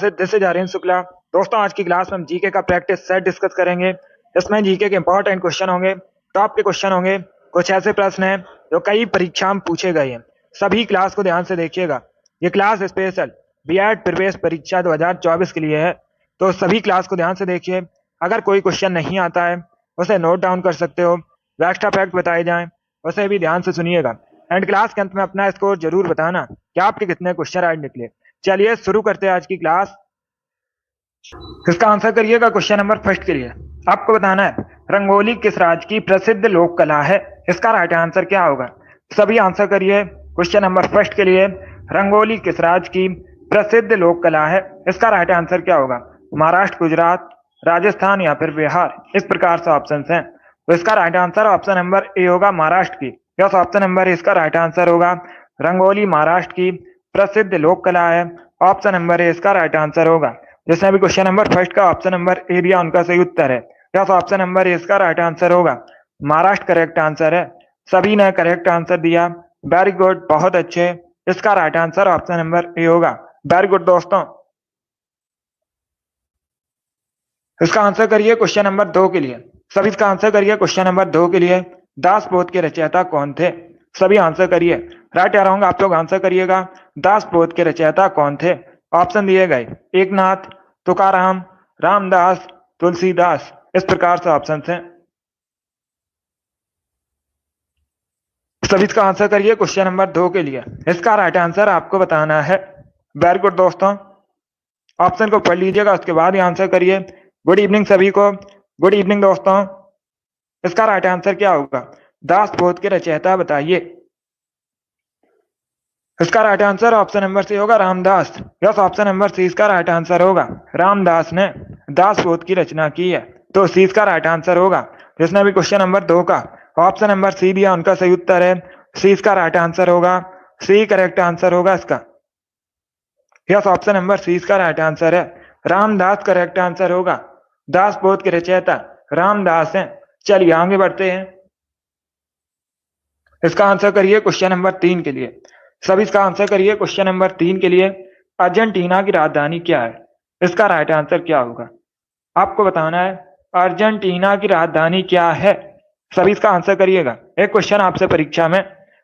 This is Aryan Shukla. दोस्तों, आज की क्लास में हम जीके का प्रैक्टिस सेट डिस्कस करेंगे। इसमें जीके के इंपॉर्टेंट क्वेश्चन होंगे, टॉप के क्वेश्चन होंगे। कुछ ऐसे प्रश्न हैं जो कई परीक्षा में पूछे गए हैं। सभी क्लास को ध्यान से देखिएगा। ये क्लास स्पेशल बीएड प्रवेश परीक्षा 2024 के लिए है, तो सभी क्लास को ध्यान से देखिए। अगर कोई क्वेश्चन नहीं आता है उसे नोट डाउन कर सकते हो। एक्स्ट्रा फैक्ट बताए जाएं उसे भी ध्यान से सुनिएगा। एंड क्लास के अंत में अपना स्कोर जरूर बताना कि आपके कितने क्वेश्चन आज निकले। चलिए शुरू करते हैं आज की क्लास। इसका आंसर करिएगा क्वेश्चन नंबर फर्स्ट के लिए। आपको बताना है रंगोली किस राज्य की प्रसिद्ध लोक कला है। इसका राइट आंसर क्या होगा? सभी आंसर करिए। क्वेश्चन नंबर फर्स्ट के लिए रंगोली किस राज्य की प्रसिद्ध लोक कला है। इसका राइट आंसर क्या होगा? महाराष्ट्र, गुजरात, राजस्थान या फिर बिहार। इस प्रकार से ऑप्शन हैं, तो इसका right answer option number A होगा, महाराष्ट्र की। यस, ऑप्शन नंबर इसका राइट आंसर होगा। रंगोली महाराष्ट्र की प्रसिद्ध लोक कला है। ऑप्शन नंबर ए इसका राइट आंसर होगा। जिसने भी क्वेश्चन नंबर फर्स्ट का ऑप्शन नंबर ए दिया उनका सही उत्तर है। यस, ऑप्शन नंबर ए इसका राइट आंसर होगा। महाराष्ट्र करेक्ट आंसर है। सभी ने करेक्ट आंसर दिया, वेरी गुड, बहुत अच्छे। इसका right answer option number A होगा। वेरी गुड दोस्तों। इसका आंसर करिए क्वेश्चन नंबर 2 के लिए। सभी इसका आंसर करिए क्वेश्चन नंबर 2 के लिए। दासबोध के रचयिता कौन थे? सभी आंसर करिए। राइट आ रहा हूँ, आप लोग आंसर करिएगा। दासबोध के रचयिता कौन थे? ऑप्शन दिए गए एकनाथ, तुकाराम, रामदास, तुलसीदास। इस प्रकार से ऑप्शन हैं। सभी इसका आंसर करिए क्वेश्चन नंबर 2 के लिए। इसका राइट आंसर आपको बताना है। वेरी गुड दोस्तों। ऑप्शन को पढ़ लीजिएगा, उसके बाद ही आंसर करिए। गुड इवनिंग सभी को। गुड इवनिंग दोस्तों। इसका राइट आंसर क्या होगा? दासबोध के रचयिता बताइए। इसका right answer option number C होगा, Ramdas. Yes, option number C इसका राइट आंसर होगा। रामदास ने दासबोध की रचना की है, तो सी इसका राइट आंसर होगा। जिसने भी क्वेश्चन नंबर 2 का ऑप्शन नंबर सी दिया उनका सही उत्तर है। सी इसका राइट आंसर होगा। सी करेक्ट आंसर होगा इसका। यस, ऑप्शन नंबर सी इसका राइट आंसर है। रामदास करेक्ट आंसर होगा। दासबोध के रचयिता रामदास हैं। चलिए आगे बढ़ते हैं। इसका आंसर करिए क्वेश्चन नंबर 3 के लिए। सभी इसका आंसर करिए क्वेश्चन नंबर 3 के लिए। अर्जेंटीना की राजधानी क्या है? इसका राइट आंसर क्या होगा? आपको बताना है अर्जेंटीना की राजधानी क्या है। सभी इसका आंसर करिएगा। एक क्वेश्चन आपसे परीक्षा में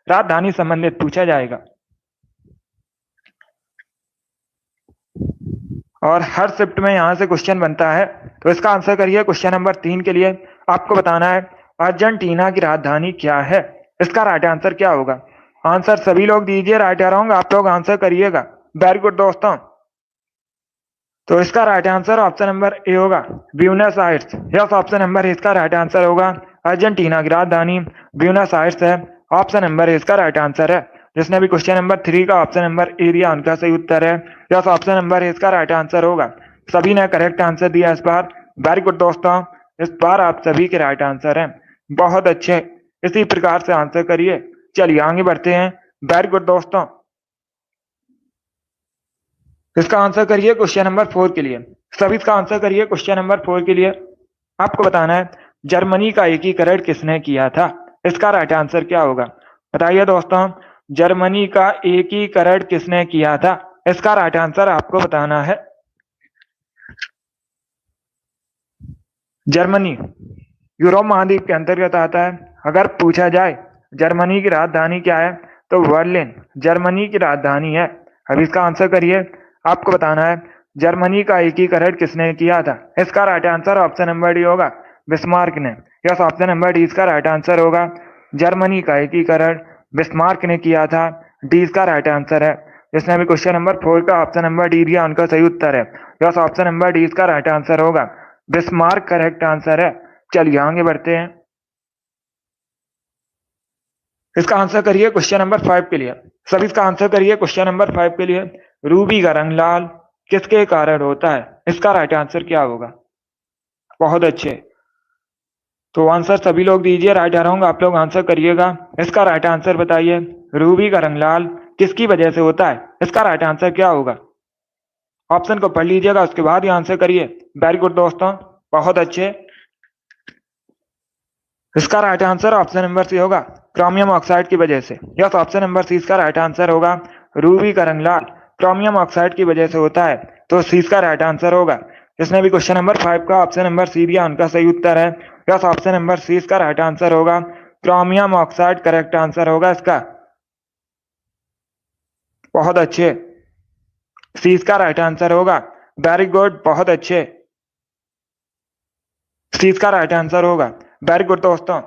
राजधानी संबंधित पूछा जाएगा और हर शिफ्ट में यहां से क्वेश्चन बनता है। तो इसका आंसर करिए क्वेश्चन नंबर 3 के लिए। आपको बताना है अर्जेंटीना की राजधानी क्या है। इसका राइट आंसर क्या होगा? आंसर सभी लोग दीजिए। राइट आ रहा हूँ, आप लोग आंसर करिएगा। वेरी गुड दोस्तों। तो इसका right answer option number A होगा, Buenos Aires. Yes, option number इसका राइट आंसर होगा। अर्जेंटीना की राजधानी ब्यूनस आयर्स है। ऑप्शन नंबर इसका राइट आंसर है। जिसने भी क्वेश्चन नंबर 3 का ऑप्शन नंबर ए दिया उनका सही उत्तर है। यस, ऑप्शन नंबर इसका राइट आंसर होगा। सभी ने करेक्ट आंसर दिया इस बार। वेरी गुड दोस्तों, इस बार आप सभी के राइट आंसर हैं। बहुत अच्छे, इसी प्रकार से आंसर करिए। चलिए आगे बढ़ते हैं। वेरी गुड दोस्तों। इसका आंसर करिए क्वेश्चन नंबर 4 के लिए। सभी इसका आंसर करिए क्वेश्चन नंबर 4 के लिए। आपको बताना है जर्मनी का एकीकरण किसने किया था। इसका राइट आंसर क्या होगा? बताइए दोस्तों, जर्मनी का एकीकरण किसने किया था? इसका राइट आंसर आपको बताना है। जर्मनी यूरोप महाद्वीप के अंतर्गत आता है। अगर पूछा जाए जर्मनी की राजधानी क्या है, तो बर्लिन जर्मनी की राजधानी है। अब इसका आंसर करिए। आपको बताना है जर्मनी का एकीकरण किसने किया था। इसका right answer option number D होगा, बिस्मार्क ने। यस, ऑप्शन नंबर डी इसका राइट आंसर होगा। जर्मनी का एकीकरण बिस्मार्क ने किया था। डी इसका राइट आंसर है। जिसने भी क्वेश्चन नंबर 4 का ऑप्शन नंबर डी दिया उनका सही उत्तर है। यस, ऑप्शन नंबर डी इसका राइट आंसर होगा। बिस्मार्क करेक्ट आंसर है। चलिए आगे बढ़ते हैं। इसका आंसर करिए क्वेश्चन नंबर 5 के लिए। सभी इसका आंसर करिए क्वेश्चन नंबर 5 के लिए। रूबी का रंग लाल किसके कारण होता है? इसका राइट आंसर क्या होगा? बहुत अच्छे, तो आंसर सभी लोग दीजिए। राइट आ रहा हूँ, आप लोग आंसर करिएगा। इसका राइट आंसर बताइए। रूबी का रंग लाल किसकी वजह से होता है? इसका राइट आंसर क्या होगा? ऑप्शन को पढ़ लीजिएगा, उसके बाद ही आंसर करिए। वेरी गुड दोस्तों, बहुत अच्छे। इसका right answer option number C होगा, क्रोमियम ऑक्साइड की वजह से। यस, ऑप्शन नंबर सी इसका राइट आंसर होगा। रूबी का रंग लाल क्रोमियम ऑक्साइड की वजह से होता है। तो सी इसका राइट आंसर होगा। जिसने भी क्वेश्चन नंबर 5 का ऑप्शन नंबर सी दिया उनका सही उत्तर है। यस, ऑप्शन नंबर सी इसका राइट आंसर होगा। क्रोमियम ऑक्साइड करेक्ट आंसर होगा इसका। बहुत अच्छे, सी इसका राइट आंसर होगा। वेरी गुड, बहुत अच्छे, सी इसका राइट आंसर होगा। वेरी गुड दोस्तों।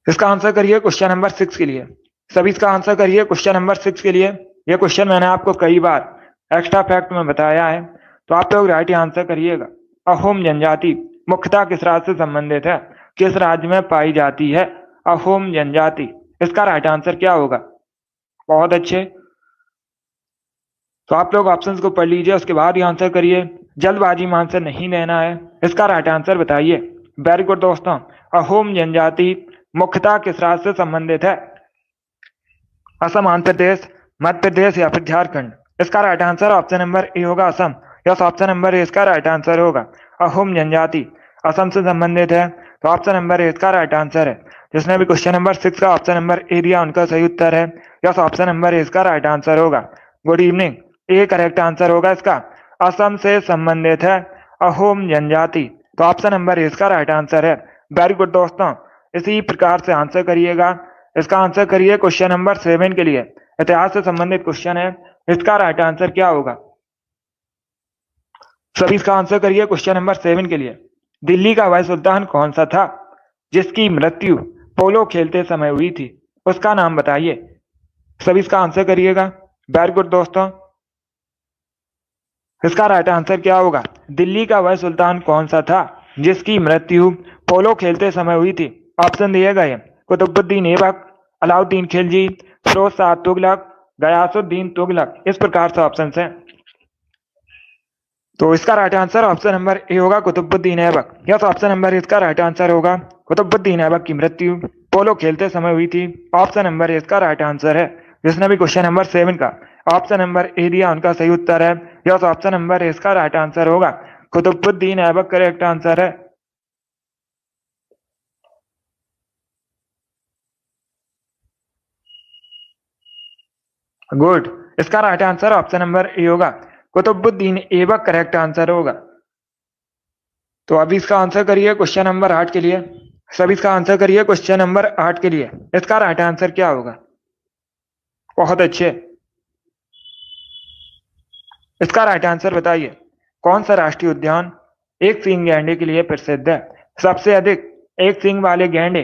इसका आंसर करिए क्वेश्चन नंबर 6 के लिए। सभी इसका आंसर करिए क्वेश्चन नंबर 6 के लिए। यह क्वेश्चन मैंने आपको कई बार एक्स्ट्रा फैक्ट में बताया है, तो आप लोग राइट आंसर करिएगा। अहोम जनजाति मुख्यतः किस राज्य से संबंधित है? किस राज्य में पाई जाती है अहोम जनजाति? इसका राइट आंसर क्या होगा? बहुत अच्छे, तो आप लोग ऑप्शंस को पढ़ लीजिए, उसके बाद ही आंसर करिए। जल्दबाजी में आंसर नहीं लेना है। इसका राइट आंसर बताइए। वेरी गुड दोस्तों। अहोम जनजाति मुख्यतः किस राज्य से संबंधित है? असम, आंध्र प्रदेश, मध्य प्रदेश या फिर झारखंड? इसका right answer option number A होगा, Assam. Yes, option number A इसका राइट आंसर होगा। अहोम जनजाति असम से संबंधित है, तो ऑप्शन नंबर ए इसका राइट आंसर है। जिसने भी क्वेश्चन नंबर 6 का ऑप्शन नंबर ए दिया उनका सही उत्तर है। यस, ऑप्शन नंबर ए इसका राइट आंसर होगा। गुड इवनिंग, ए करेक्ट आंसर होगा इसका। असम से संबंधित है अहोम जनजाति, तो ऑप्शन नंबर ए इसका राइट आंसर है। वेरी गुड दोस्तों, इसी प्रकार से आंसर करिएगा। इसका आंसर करिए क्वेश्चन नंबर 7 के लिए। इतिहास से संबंधित क्वेश्चन है, इसका राइट आंसर क्या होगा? सभी इसका आंसर करिए क्वेश्चन नंबर 7 के लिए। दिल्ली का वह सुल्तान कौन सा था जिसकी मृत्यु पोलो खेलते समय हुई थी? उसका नाम बताइए। सभी इसका आंसर करिएगा। वेरी गुड दोस्तों, इसका राइट आंसर क्या होगा? दिल्ली का वह सुल्तान कौन सा था जिसकी मृत्यु पोलो खेलते समय हुई थी? ऑप्शन दिए गए कुतुबुद्दीन ऐबक, अलाउद्दीन खिलजी, फिरोज शाह तुगलक, गयासुद्दीन तुगलक। इस प्रकार से ऑप्शन है, तो इसका right answer option number A होगा, Qutubuddin Aibak. Yes, option number इसका राइट आंसर होगा। कुतुबुद्दीन ऐबक की मृत्यु पोलो खेलते समय हुई थी। ऑप्शन नंबर ए इसका राइट आंसर है। जिसने भी क्वेश्चन नंबर 7 का ऑप्शन नंबर ए दिया उनका सही उत्तर है। यस, ऑप्शन नंबर ए इसका राइट आंसर होगा। कुतुबुद्दीन ऐबक करेक्ट आंसर है। गुड, इसका right answer option number A होगा। कुतुबुद्दीन ऐबक करेक्ट आंसर होगा। तो अभी इसका आंसर करिए क्वेश्चन नंबर 8 के लिए। सभी इसका आंसर करिए क्वेश्चन नंबर 8 के लिए। इसका राइट आंसर क्या होगा? बहुत अच्छे, इसका राइट आंसर बताइए। कौन सा राष्ट्रीय उद्यान एक सींग गैंडे के लिए प्रसिद्ध है? सबसे अधिक एक सींग वाले गैंडे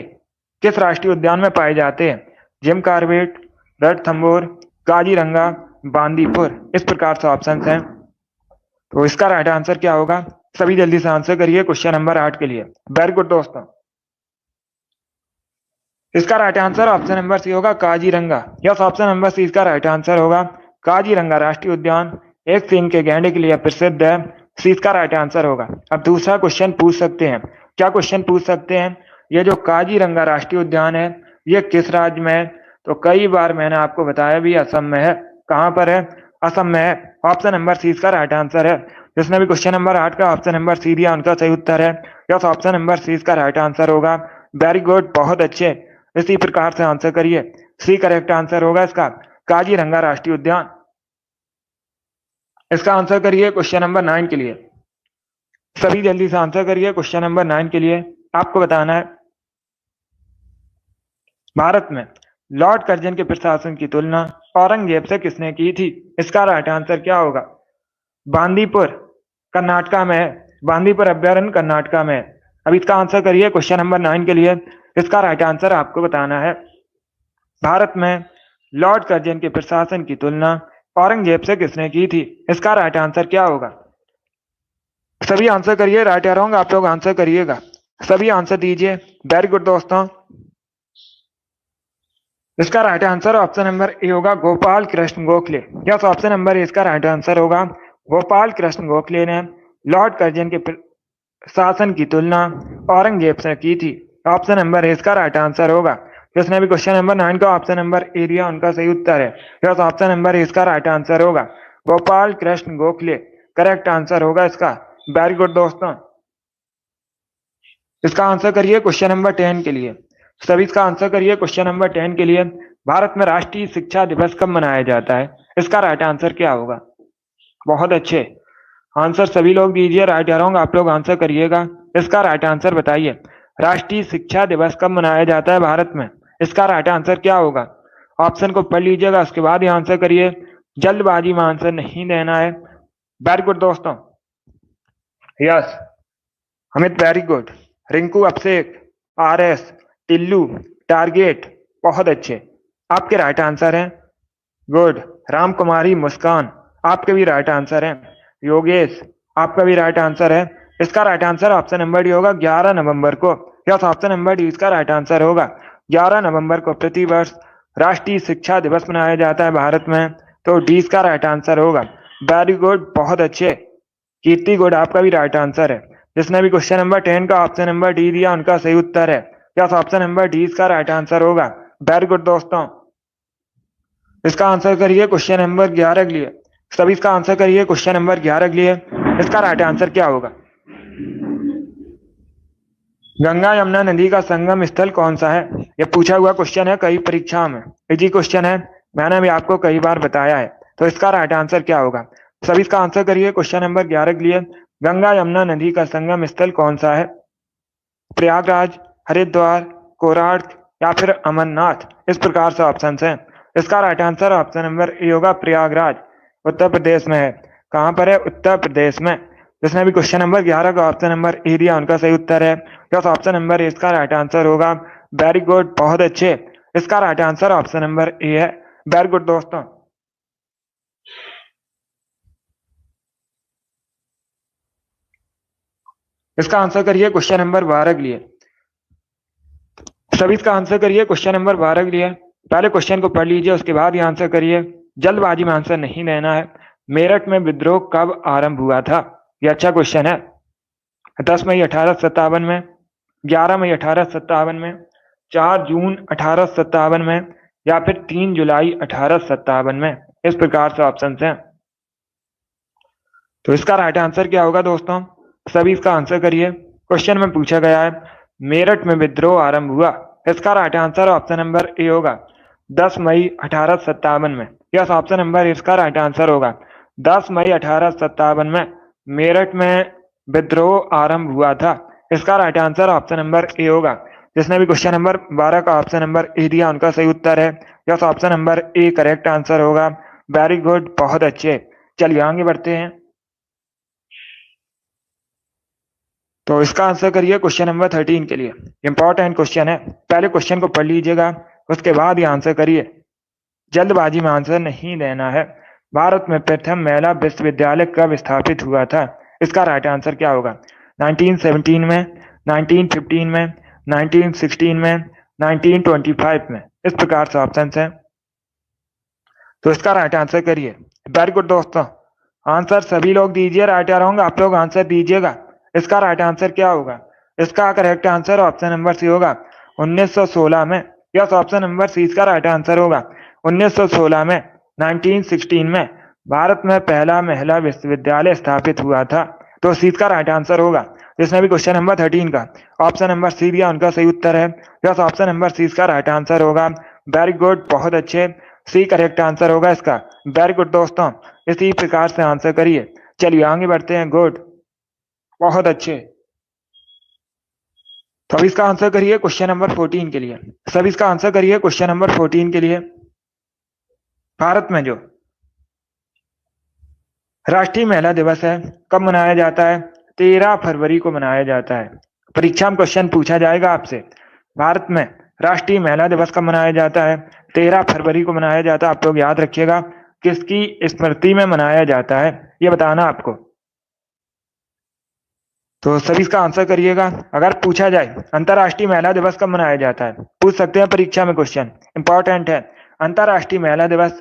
किस राष्ट्रीय उद्यान में पाए जाते हैं? Jim Corbett, Ranthambore, Kaziranga, Bandipur. इस प्रकार से ऑप्शन हैं, तो इसका राइट आंसर क्या होगा? सभी जल्दी से आंसर करिए क्वेश्चन नंबर 8 के लिए। वेरी गुड दोस्तों, इसका right answer option number C होगा, Kaziranga. Yes, option number C इसका राइट आंसर होगा। काजीरंगा राष्ट्रीय उद्यान एक सींग के गैंडे के लिए प्रसिद्ध है। सी इसका राइट आंसर होगा। अब दूसरा क्वेश्चन पूछ सकते हैं। क्या क्वेश्चन पूछ सकते हैं? ये जो काजीरंगा राष्ट्रीय उद्यान है ये किस राज्य में है? तो कई बार मैंने आपको बताया भी असम में है। कहां पर है? असम में है। ऑप्शन नंबर सी इसका राइट आंसर है। जिसने भी क्वेश्चन नंबर 8 का ऑप्शन नंबर सी दिया उनका सही उत्तर है। यस, ऑप्शन नंबर सी इसका राइट आंसर होगा। वेरी गुड, बहुत अच्छे, इसी प्रकार से आंसर करिए। सी करेक्ट आंसर होगा इसका, काजीरंगा राष्ट्रीय उद्यान। इसका आंसर करिए क्वेश्चन नंबर 9 के लिए। सभी जल्दी से आंसर करिए क्वेश्चन नंबर 9 के लिए। आपको बताना है भारत में लॉर्ड कर्जन के प्रशासन की तुलना औरंगजेब से किसने की थी? इसका राइट आंसर क्या होगा? बांदीपुर कर्नाटका में है। बांदीपुर अभ्यारण्य कर्नाटका में है। अब इसका आंसर करिए क्वेश्चन नंबर 9 के लिए। इसका राइट आंसर आपको बताना है भारत में लॉर्ड कर्जन के प्रशासन की तुलना औरंगजेब से किसने की थी? इसका राइट आंसर क्या होगा? सभी आंसर करिए। राइट या रॉन्ग आप लोग आंसर करिएगा। सभी आंसर दीजिए। वेरी गुड दोस्तों, इसका right answer option number A होगा, Gopal Krishna Gokhale. Yes, option number A इसका राइट आंसर होगा। गोपाल कृष्ण गोखले ने लॉर्ड कर्जन के शासन की तुलना औरंगजेब से की थी। ऑप्शन नंबर ए इसका राइट आंसर होगा। जिसने भी क्वेश्चन नंबर 9 का ऑप्शन नंबर ए दिया उनका सही उत्तर है। यस, ऑप्शन नंबर ए इसका राइट आंसर होगा। गोपाल कृष्ण गोखले करेक्ट आंसर होगा इसका। वेरी गुड दोस्तों, इसका आंसर करिए क्वेश्चन नंबर 10 के लिए। सभी इसका आंसर करिए क्वेश्चन नंबर 10 के लिए। भारत में राष्ट्रीय शिक्षा दिवस कब मनाया जाता है? इसका राइट आंसर क्या होगा? बहुत अच्छे आंसर सभी लोग दीजिए। राइट या रॉन्ग आप लोग आंसर करिएगा। इसका राइट आंसर बताइए। राष्ट्रीय शिक्षा दिवस कब मनाया जाता है भारत में? इसका राइट आंसर क्या होगा? ऑप्शन को पढ़ लीजिएगा, उसके बाद ही आंसर करिए। जल्दबाजी में आंसर नहीं देना है। वेरी गुड दोस्तों। Yes Amit, very good. Rinku, Abhishek, R S, Tillu, target, बहुत अच्छे आपके राइट आंसर हैं। गुड। राम कुमारी, मुस्कान, आपके भी राइट आंसर है। योगेश, आपका भी राइट आंसर है। इसका right answer option number D होगा 11 नवंबर को। यस, ऑप्शन नंबर डी इसका राइट आंसर होगा। 11 नवंबर को प्रतिवर्ष राष्ट्रीय शिक्षा दिवस मनाया जाता है भारत में, तो डी इसका राइट आंसर होगा। वेरी गुड, बहुत अच्छे। कीर्ति, गुड, आपका भी राइट आंसर है। जिसने भी क्वेश्चन नंबर 10 का ऑप्शन नंबर डी दिया उनका सही उत्तर है। यस, ऑप्शन नंबर डी इसका राइट आंसर होगा। वेरी गुड दोस्तों। इसका आंसर करिए क्वेश्चन नंबर 11 के लिए। सभी इसका आंसर करिए क्वेश्चन नंबर 11 के लिए। इसका राइट आंसर क्या होगा? गंगा यमुना नदी का संगम स्थल कौन सा है? यह पूछा हुआ क्वेश्चन है कई परीक्षा में। इजी क्वेश्चन है, मैंने भी आपको कई बार बताया है। तो इसका राइट आंसर क्या होगा? सभी इसका आंसर करिए क्वेश्चन नंबर 11 के लिए। गंगा यमुना नदी का संगम स्थल कौन सा है? प्रयागराज, हरिद्वार, कोणार्क या फिर अमरनाथ? इस प्रकार से ऑप्शन है। इसका right answer option number A होगा, प्रयागराज, उत्तर प्रदेश में है। कहां पर है? उत्तर प्रदेश में। जिसने भी क्वेश्चन नंबर 11 का ऑप्शन नंबर ए दिया उनका सही उत्तर है। यस, ऑप्शन नंबर ए इसका राइट आंसर होगा। वेरी गुड, बहुत अच्छे। इसका right answer option number A है। वेरी गुड दोस्तों। इसका आंसर करिए क्वेश्चन नंबर 12 के लिए। सभी इसका आंसर करिए क्वेश्चन नंबर 12 के लिए। पहले क्वेश्चन को पढ़ लीजिए, उसके बाद ही आंसर करिए। जल्दबाजी में आंसर नहीं देना है। मेरठ में विद्रोह कब आरंभ हुआ था? यह अच्छा क्वेश्चन है। 10 मई 1857 में, 11 मई 1857 में, 4 जून 1857 में या फिर 3 जुलाई 1857 में? इस प्रकार से ऑप्शन हैं। तो इसका राइट आंसर क्या होगा दोस्तों? सभी इसका आंसर करिए। क्वेश्चन में पूछा गया है मेरठ में विद्रोह आरंभ हुआ। इसका right answer option number A होगा, 10 मई 1857 में। यस, ऑप्शन नंबर इसका राइट आंसर होगा। 10 मई 1857 में मेरठ में विद्रोह आरंभ हुआ था। इसका right answer option number A होगा। जिसने भी क्वेश्चन नंबर 12 का ऑप्शन नंबर ए दिया उनका सही उत्तर है। Yes, option number A correct answer होगा। वेरी गुड, बहुत अच्छे। चलिए आगे बढ़ते हैं। तो इसका आंसर करिए क्वेश्चन नंबर 13 के लिए। इंपॉर्टेंट क्वेश्चन है, पहले क्वेश्चन को पढ़ लीजिएगा, उसके बाद ही आंसर करिए। जल्दबाजी में आंसर नहीं देना है। भारत में प्रथम महिला विश्वविद्यालय कब स्थापित हुआ था? इसका राइट आंसर क्या होगा? 1917 में, 1915 में, 1916 में, 1925 में? इस प्रकार से ऑप्शन है। तो इसका राइट आंसर करिए। वेरी गुड दोस्तों। आंसर सभी लोग दीजिए। राइट या रॉन्ग आप लोग आंसर दीजिएगा। इसका राइट आंसर क्या होगा? इसका correct answer option number C होगा, 1916 में। यस, ऑप्शन नंबर सी इसका राइट आंसर होगा। 1916 में, 1916 में भारत में पहला महिला विश्वविद्यालय स्थापित हुआ था। तो सी इसका राइट आंसर होगा। जिसने भी क्वेश्चन नंबर 13 का ऑप्शन नंबर सी दिया उनका सही उत्तर है। यस, ऑप्शन नंबर सी इसका राइट आंसर होगा। वेरी गुड, बहुत अच्छे। सी करेक्ट आंसर होगा इसका। वेरी गुड दोस्तों, इसी प्रकार से आंसर करिए। चलिए आगे बढ़ते हैं। गुड, बहुत अच्छे। तो अब इसका आंसर करिए क्वेश्चन नंबर 14 के लिए। सब इसका आंसर करिए क्वेश्चन नंबर 14 के लिए। भारत में जो राष्ट्रीय महिला दिवस है कब मनाया जाता है? 13 फरवरी को मनाया जाता है। परीक्षा में क्वेश्चन पूछा जाएगा आपसे, भारत में राष्ट्रीय महिला दिवस कब मनाया जाता है? 13 फरवरी को मनाया जाता है। आप लोग याद रखिएगा, किसकी स्मृति में मनाया जाता है ये बताना आपको। तो सभी इसका आंसर करिएगा। अगर पूछा जाए अंतर्राष्ट्रीय महिला दिवस कब मनाया जाता है, पूछ सकते हैं परीक्षा में क्वेश्चन, इंपॉर्टेंट है। अंतर्राष्ट्रीय महिला दिवस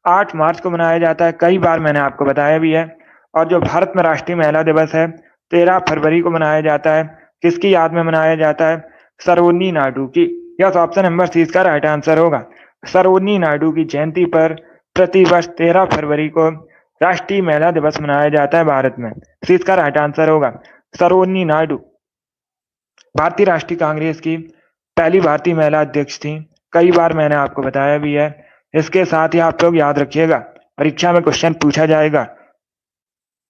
8 मार्च को मनाया जाता है, कई बार मैंने आपको बताया भी है। और जो भारत में राष्ट्रीय महिला दिवस है 13 फरवरी को मनाया जाता है। किसकी याद में मनाया जाता है? सरोजिनी नायडू की। यस, ऑप्शन नंबर सी इसका राइट आंसर होगा। सरोजिनी नायडू की जयंती पर प्रतिवर्ष 13 फरवरी को राष्ट्रीय महिला दिवस मनाया जाता है भारत में। सी इसका राइट आंसर होगा। सरोजिनी नायडू भारतीय राष्ट्रीय कांग्रेस की पहली भारतीय महिला अध्यक्ष थी, कई बार मैंने आपको बताया भी है। इसके साथ ही आप लोग याद रखिएगा, परीक्षा में क्वेश्चन पूछा जाएगा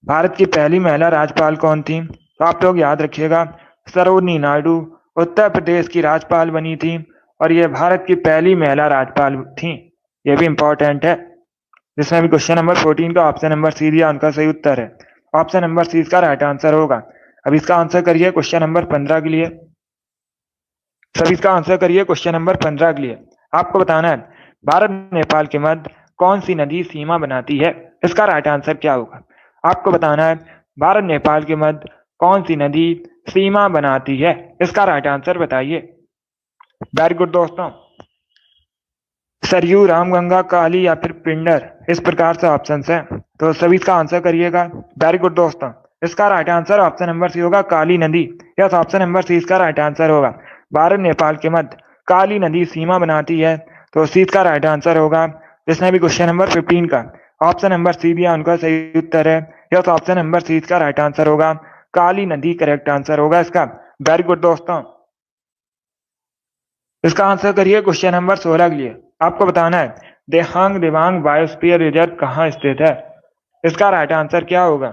भारत की पहली महिला राज्यपाल कौन थी? तो आप लोग याद रखिएगा, सरोजिनी नायडू उत्तर प्रदेश की राज्यपाल बनी थी और ये भारत की पहली महिला राज्यपाल थी। ये भी इंपॉर्टेंट है। जिसमें भी क्वेश्चन नंबर 14 का ऑप्शन नंबर सी दिया उनका सही उत्तर है। ऑप्शन नंबर सी इसका राइट आंसर होगा। अब इसका आंसर करिए क्वेश्चन नंबर 15 के लिए। सभी इसका आंसर करिए क्वेश्चन नंबर 15 के लिए। आपको बताना है भारत नेपाल के मध्य कौन सी नदी सीमा बनाती है? इसका राइट आंसर क्या होगा? आपको बताना है भारत नेपाल के मध्य कौन सी नदी सीमा बनाती है? इसका राइट आंसर बताइए। वेरी गुड दोस्तों। सरयू, रामगंगा, काली या फिर पिंडर, इस प्रकार से ऑप्शन है, तो सभी इसका आंसर करिएगा। वेरी गुड दोस्तों। इसका right answer option number C होगा, काली नदी। यस, ऑप्शन नंबर सी इसका राइट आंसर होगा। भारत नेपाल के मध्य काली नदी सीमा बनाती है, तो सी इसका राइट आंसर होगा। जिसने भी क्वेश्चन नंबर 15 का ऑप्शन नंबर सी दिया उनका सही उत्तर है। यस, ऑप्शन नंबर सी इसका राइट आंसर होगा। काली नदी करेक्ट आंसर होगा इसका। वेरी गुड दोस्तों। इसका आंसर करिए क्वेश्चन नंबर 16 के लिए। आपको बताना है देहांग दिबांग बायोस्फीयर रिजर्व कहाँ स्थित है? इसका राइट आंसर क्या होगा?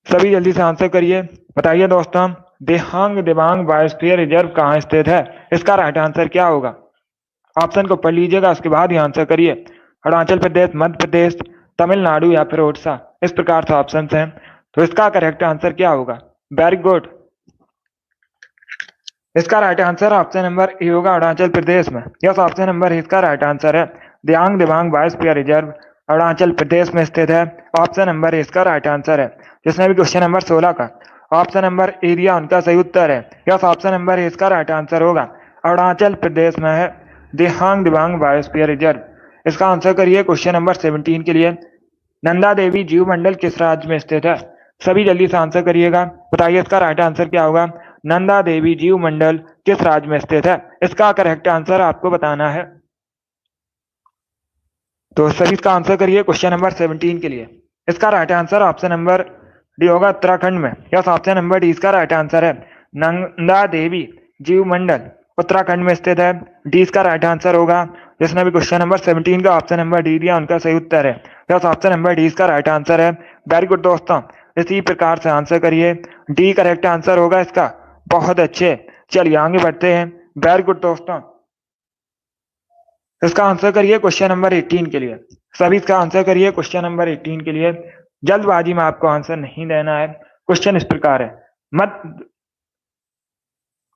सभी जल्दी से आंसर करिए, बताइए दोस्तों। देहांग दिबांग बायोस्फीयर रिजर्व कहाँ स्थित है? इसका राइट आंसर क्या होगा? ऑप्शन को पढ़ लीजिएगा, उसके बाद ही आंसर करिए। अरुणाचल प्रदेश, मध्य प्रदेश, तमिलनाडु या फिर ओडिशा, इस प्रकार से ऑप्शन हैं। तो इसका करेक्ट आंसर क्या होगा? Very good. इसका right answer option number A होगा, अरुणाचल प्रदेश में। यस, ऑप्शन नंबर इसका राइट आंसर है। दियांग दिबांग बायोस्फीयर रिजर्व अरुणाचल प्रदेश में स्थित है। ऑप्शन नंबर इसका राइट आंसर है। जिसने भी क्वेश्चन नंबर 16 का ऑप्शन नंबर ए दिया उनका सही उत्तर है। यस, ऑप्शन नंबर इसका राइट आंसर होगा। अरुणाचल प्रदेश में है दिहांग दिबांग बायोस्फीयर रिजर्व। इसका आंसर करिए क्वेश्चन नंबर 17 के लिए। नंदा देवी जीव मंडल किस राज्य में स्थित है? सभी जल्दी से आंसर करिएगा, बताइए इसका राइट आंसर क्या होगा। नंदा देवी जीव मंडल किस राज्य में स्थित है? इसका करेक्ट आंसर आपको बताना है। तो सभी इसका आंसर करिए क्वेश्चन नंबर 17 के लिए। इसका right answer option number D होगा, उत्तराखंड में। यस, ऑप्शन नंबर डी इसका राइट आंसर है। नंदा देवी जीव मंडल उत्तराखंड में स्थित है। डी इसका राइट आंसर होगा। जिसने भी क्वेश्चन नंबर 17 का ऑप्शन नंबर डी दिया उनका सही उत्तर है। यस, ऑप्शन नंबर डी इसका राइट आंसर है। वेरी गुड दोस्तों। इसी प्रकार से आंसर करिए, डी करेक्ट आंसर होगा इसका। बहुत अच्छे, चलिए आगे बढ़ते हैं। वेरी गुड दोस्तों। इसका आंसर करिए क्वेश्चन नंबर 18 के लिए। सभी इसका आंसर करिए क्वेश्चन नंबर 18 के लिए। जल्दबाजी में आपको आंसर नहीं देना है। क्वेश्चन इस प्रकार है, मध्य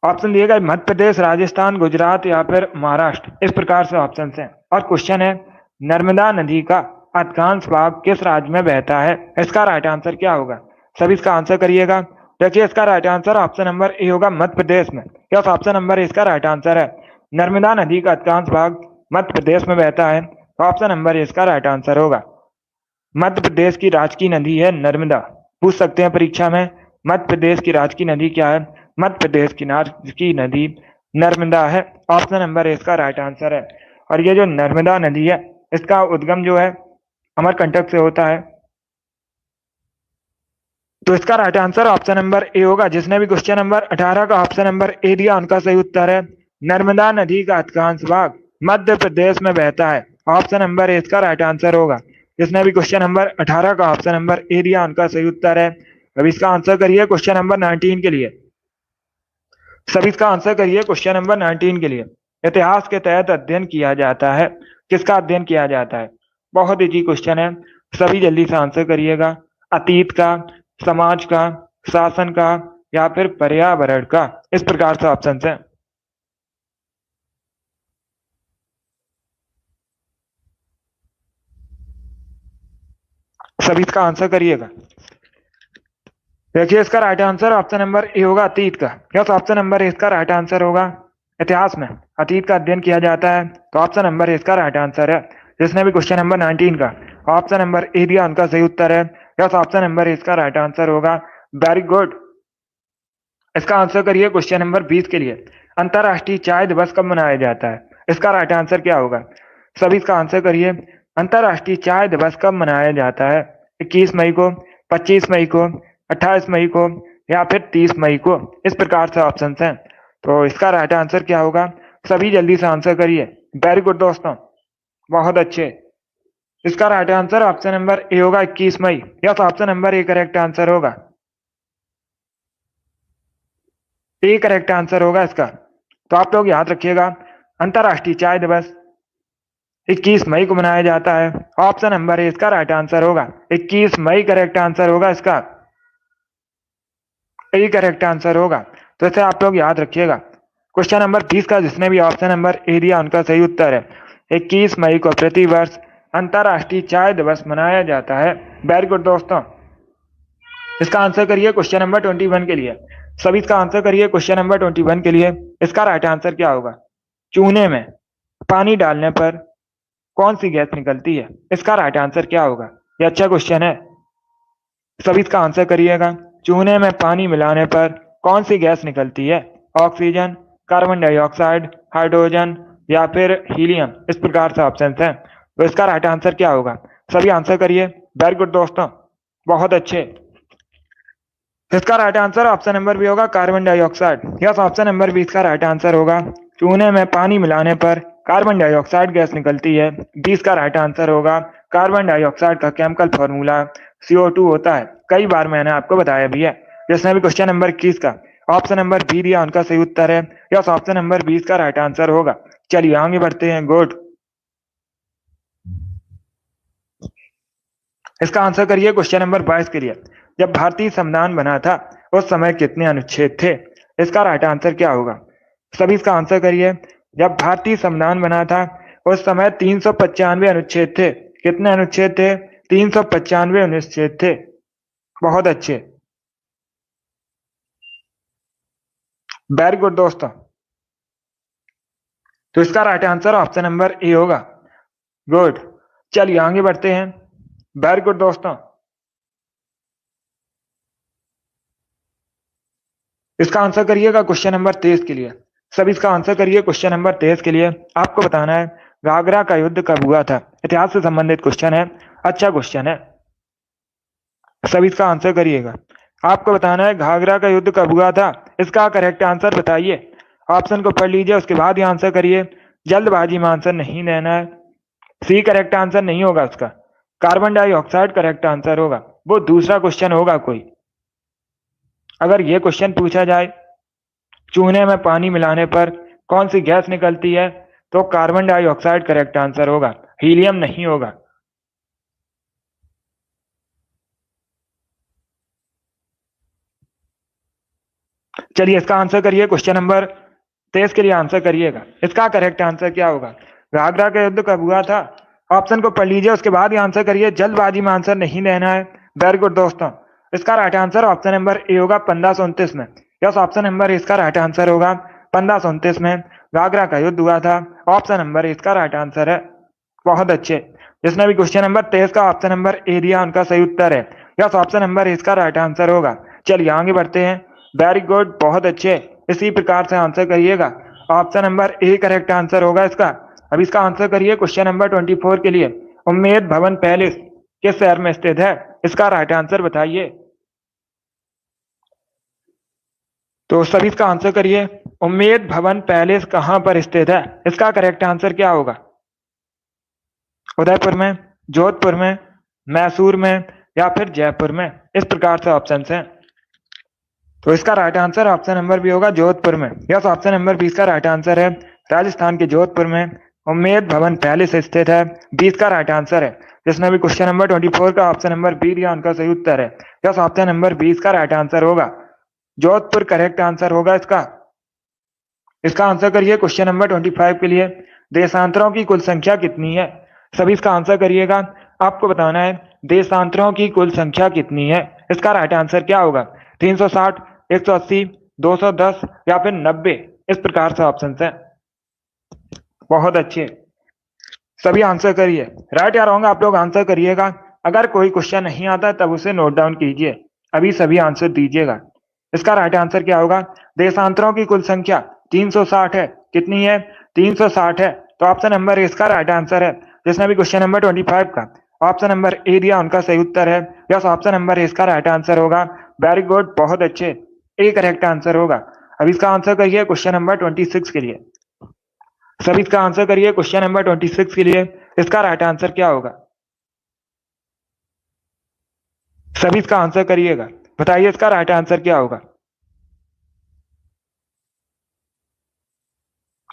ऑप्शन दिए गए मध्य प्रदेश, राजस्थान, गुजरात या फिर महाराष्ट्र, इस प्रकार से ऑप्शन हैं। और क्वेश्चन है नर्मदा नदी का अधिकांश भाग किस राज्य में बहता है? इसका राइट आंसर क्या होगा? सभी इसका आंसर करिएगा। देखिए इसका right answer option number A होगा, मध्य प्रदेश में। यस, ऑप्शन नंबर इसका राइट आंसर है। नर्मदा नदी का अधिकांश भाग मध्य प्रदेश में बहता है, तो ऑप्शन नंबर इसका राइट आंसर होगा। मध्य प्रदेश की राजकीय नदी है नर्मदा। पूछ सकते हैं परीक्षा में, मध्य प्रदेश की राजकीय नदी क्या है? मध्य प्रदेश की राजकीय नदी नर्मदा है। ऑप्शन नंबर इसका राइट आंसर है। और ये जो नर्मदा नदी है, इसका उद्गम जो है अमरकंटक से होता है। तो इसका right answer option number A होगा। जिसने भी क्वेश्चन नंबर 18 का ऑप्शन नंबर ए दिया उनका सही उत्तर है। नर्मदा नदी का अधिकांश भाग मध्य प्रदेश में बहता है। ऑप्शन नंबर ए इसका राइट आंसर होगा। जिसने भी क्वेश्चन नंबर 18 का ऑप्शन नंबर ए दिया उनका सही उत्तर है। अब इसका आंसर करिए क्वेश्चन नंबर 19 के लिए। सभी इसका आंसर करिए क्वेश्चन नंबर 19 के लिए। इतिहास के तहत अध्ययन किया जाता है, किसका अध्ययन किया जाता है? बहुत इजी क्वेश्चन है, सभी जल्दी से आंसर करिएगा। अतीत का, समाज का, शासन का या फिर पर्यावरण का, इस प्रकार से ऑप्शन है। सभी इसका आंसर करिएगा। देखिए इसका right answer option number A होगा, अतीत का। यस, ऑप्शन नंबर इसका राइट आंसर होगा। इतिहास में अतीत का अध्ययन किया जाता है, तो ऑप्शन नंबर इसका राइट आंसर है। जिसने भी क्वेश्चन नंबर 19 का ऑप्शन नंबर ए दिया उनका सही उत्तर है। यस, ऑप्शन नंबर इसका राइट आंसर होगा। Very good. इसका आंसर करिए क्वेश्चन नंबर 20 के लिए। अंतरराष्ट्रीय चाय दिवस कब मनाया जाता है? इसका राइट आंसर क्या होगा? सभी इसका आंसर करिए। अंतरराष्ट्रीय चाय दिवस कब मनाया जाता है? 21 मई को, 25 मई को, 28 मई को या फिर 30 मई को, इस प्रकार से ऑप्शन हैं। तो इसका राइट आंसर क्या होगा? सभी जल्दी से आंसर करिए। वेरी गुड दोस्तों, बहुत अच्छे। इसका right answer option number A होगा 21 मई। Yes, option number A correct answer होगा। ए करेक्ट आंसर होगा इसका। तो आप लोग याद रखिएगा, अंतरराष्ट्रीय चाय दिवस 21 मई को मनाया जाता है। ऑप्शन नंबर ए इसका राइट आंसर होगा। 21 मई करेक्ट आंसर होगा इसका। ए करेक्ट आंसर होगा। तो इसे आप लोग याद रखिएगा। क्वेश्चन नंबर 20 का जिसने भी ऑप्शन नंबर ए दिया उनका सही उत्तर है 21 मई को प्रतिवर्ष अंतरराष्ट्रीय चाय दिवस मनाया जाता है। वेरी गुड दोस्तों। इसका आंसर करिए क्वेश्चन नंबर 21 के लिए। सभी इसका आंसर करिए क्वेश्चन नंबर 21 के लिए। इसका राइट आंसर क्या होगा? चूने में पानी डालने पर कौन सी गैस निकलती है? इसका राइट आंसर क्या होगा? ये अच्छा क्वेश्चन है, सभी इसका आंसर करिएगा। चूने में पानी मिलाने पर कौन सी गैस निकलती है? ऑक्सीजन, कार्बन डाइऑक्साइड, हाइड्रोजन या फिर हीलियम। इस प्रकार से ऑप्शन है। तो इसका राइट आंसर क्या होगा? सभी आंसर करिए। वेरी गुड दोस्तों, बहुत अच्छे। इसका right answer option number B होगा carbon dioxide. Yes, option number B इसका राइट आंसर होगा। चूने में पानी मिलाने पर कार्बन डाइऑक्साइड गैस निकलती है। 20 का राइट आंसर होगा। कार्बन डाइऑक्साइड का केमिकल फॉर्मूला CO2 होता है। कई बार मैंने आपको बताया भी है। जिसने भी क्वेश्चन नंबर 21 का ऑप्शन नंबर बी दिया उनका सही उत्तर है। यस, ऑप्शन नंबर 20 का राइट आंसर होगा। चलिए आगे बढ़ते हैं। गुड। इसका आंसर करिए क्वेश्चन नंबर 22 के लिए। जब भारतीय संविधान बना था उस समय कितने अनुच्छेद थे? इसका राइट आंसर क्या होगा? सभी इसका आंसर करिए। जब भारतीय संविधान बना था उस समय 395 अनुच्छेद थे। कितने अनुच्छेद थे? 395 अनुच्छेद थे। बहुत अच्छे, वेरी गुड दोस्तों। तो इसका right answer option number A होगा। गुड। चलिए आगे बढ़ते हैं। वेरी गुड दोस्तों। इसका आंसर करिएगा क्वेश्चन नंबर 23 के लिए। सभी इसका आंसर करिए क्वेश्चन नंबर 23 के लिए। आपको बताना है घाघरा का युद्ध कब हुआ था। इतिहास से संबंधित क्वेश्चन है, अच्छा क्वेश्चन है। सभी इसका आंसर करिएगा। आपको बताना है घाघरा का युद्ध कब हुआ था। इसका करेक्ट आंसर बताइए। ऑप्शन को पढ़ लीजिए, उसके बाद ही आंसर करिए। जल्दबाजी में आंसर नहीं देना है। सी करेक्ट आंसर नहीं होगा उसका। कार्बन डाइऑक्साइड करेक्ट आंसर होगा। वो दूसरा क्वेश्चन होगा कोई। अगर ये क्वेश्चन पूछा जाए चूने में पानी मिलाने पर कौन सी गैस निकलती है, तो कार्बन डाइऑक्साइड करेक्ट आंसर होगा, हीलियम नहीं होगा। चलिए इसका आंसर करिए क्वेश्चन नंबर 23 के लिए आंसर करिएगा। इसका करेक्ट आंसर क्या होगा? घाघरा का युद्ध कब हुआ था? ऑप्शन को पढ़ लीजिए, उसके बाद ही आंसर करिए। जल्दबाजी में आंसर नहीं देना है। वेरी गुड दोस्तों। इसका right answer option number A होगा 1529 में। यस, ऑप्शन नंबर इसका राइट आंसर होगा। 1529 में घाघरा का युद्ध हुआ था। ऑप्शन नंबर इसका राइट आंसर है। बहुत अच्छे। जिसने भी क्वेश्चन नंबर 23 का ऑप्शन नंबर ए दिया उनका सही उत्तर है। यस, ऑप्शन नंबर इसका राइट आंसर होगा। चलिए आगे बढ़ते हैं। वेरी गुड, बहुत अच्छे। इसी प्रकार से आंसर करिएगा। Option number A correct answer होगा इसका। अब इसका आंसर करिए क्वेश्चन नंबर 24 के लिए। उम्मेद भवन पैलेस किस शहर में स्थित है? इसका राइट आंसर बताइए। तो सभी इसका आंसर करिए। उम्मेद भवन पैलेस कहां पर स्थित है? इसका करेक्ट आंसर क्या होगा? उदयपुर में, जोधपुर में, मैसूर में या फिर जयपुर में। इस प्रकार से ऑप्शन हैं। तो इसका right answer option number B होगा, जोधपुर में। यस, ऑप्शन नंबर 20 का राइट आंसर है। राजस्थान के जोधपुर में उम्मेद भवन पैलेस स्थित है। 20 का राइट आंसर है। जिसने भी क्वेश्चन नंबर 24 का ऑप्शन नंबर बी दिया उनका सही उत्तर है। यस, ऑप्शन नंबर 20 का राइट आंसर होगा। जोधपुर करेक्ट आंसर होगा इसका। इसका आंसर करिए क्वेश्चन नंबर 25 के लिए। देशांतरों की कुल संख्या कितनी है? सभी इसका आंसर करिएगा। आपको बताना है देशांतरों की कुल संख्या कितनी है। इसका राइट आंसर क्या होगा? 360, 180, 210 या फिर 90। इस प्रकार से ऑप्शन है। बहुत अच्छे, सभी आंसर करिए। राइट या रॉन्ग आप लोग आंसर करिएगा। अगर कोई क्वेश्चन नहीं आता तब उसे नोट डाउन कीजिए, अभी सभी आंसर दीजिएगा। इसका राइट आंसर क्या होगा? देशांतरों की कुल संख्या 360 है। कितनी है? 360 है। तो ऑप्शन नंबर इसका राइट आंसर है। जिसने भी क्वेश्चन नंबर 25 का ऑप्शन नंबर ए दिया उनका सही उत्तर है। यस, ऑप्शन नंबर इसका राइट आंसर होगा। वेरी गुड, बहुत अच्छे। ए करेक्ट आंसर होगा। अब इसका आंसर करिए क्वेश्चन नंबर 26 के लिए। सभी इसका आंसर करिए क्वेश्चन नंबर 26 के लिए। इसका राइट आंसर क्या होगा? सभी इसका आंसर करिएगा। बताइए इसका राइट आंसर क्या होगा।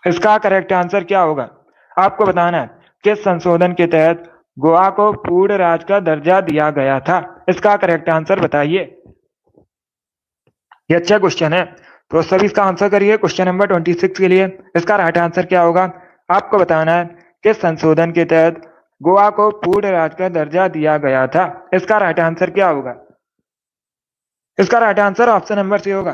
इसका करेक्ट आंसर क्या होगा आपको बताना है। किस संशोधन के तहत गोवा को पूर्ण राज्य का दर्जा दिया गया था। इसका करेक्ट आंसर बताइए। ये अच्छा क्वेश्चन है, तो सभी इसका आंसर करिए। क्वेश्चन नंबर 26 के लिए इसका राइट आंसर क्या होगा आपको बताना है। किस संशोधन के तहत गोवा को पूर्ण राज्य का दर्जा दिया गया था। इसका राइट आंसर क्या होगा। इसका right answer option number C होगा,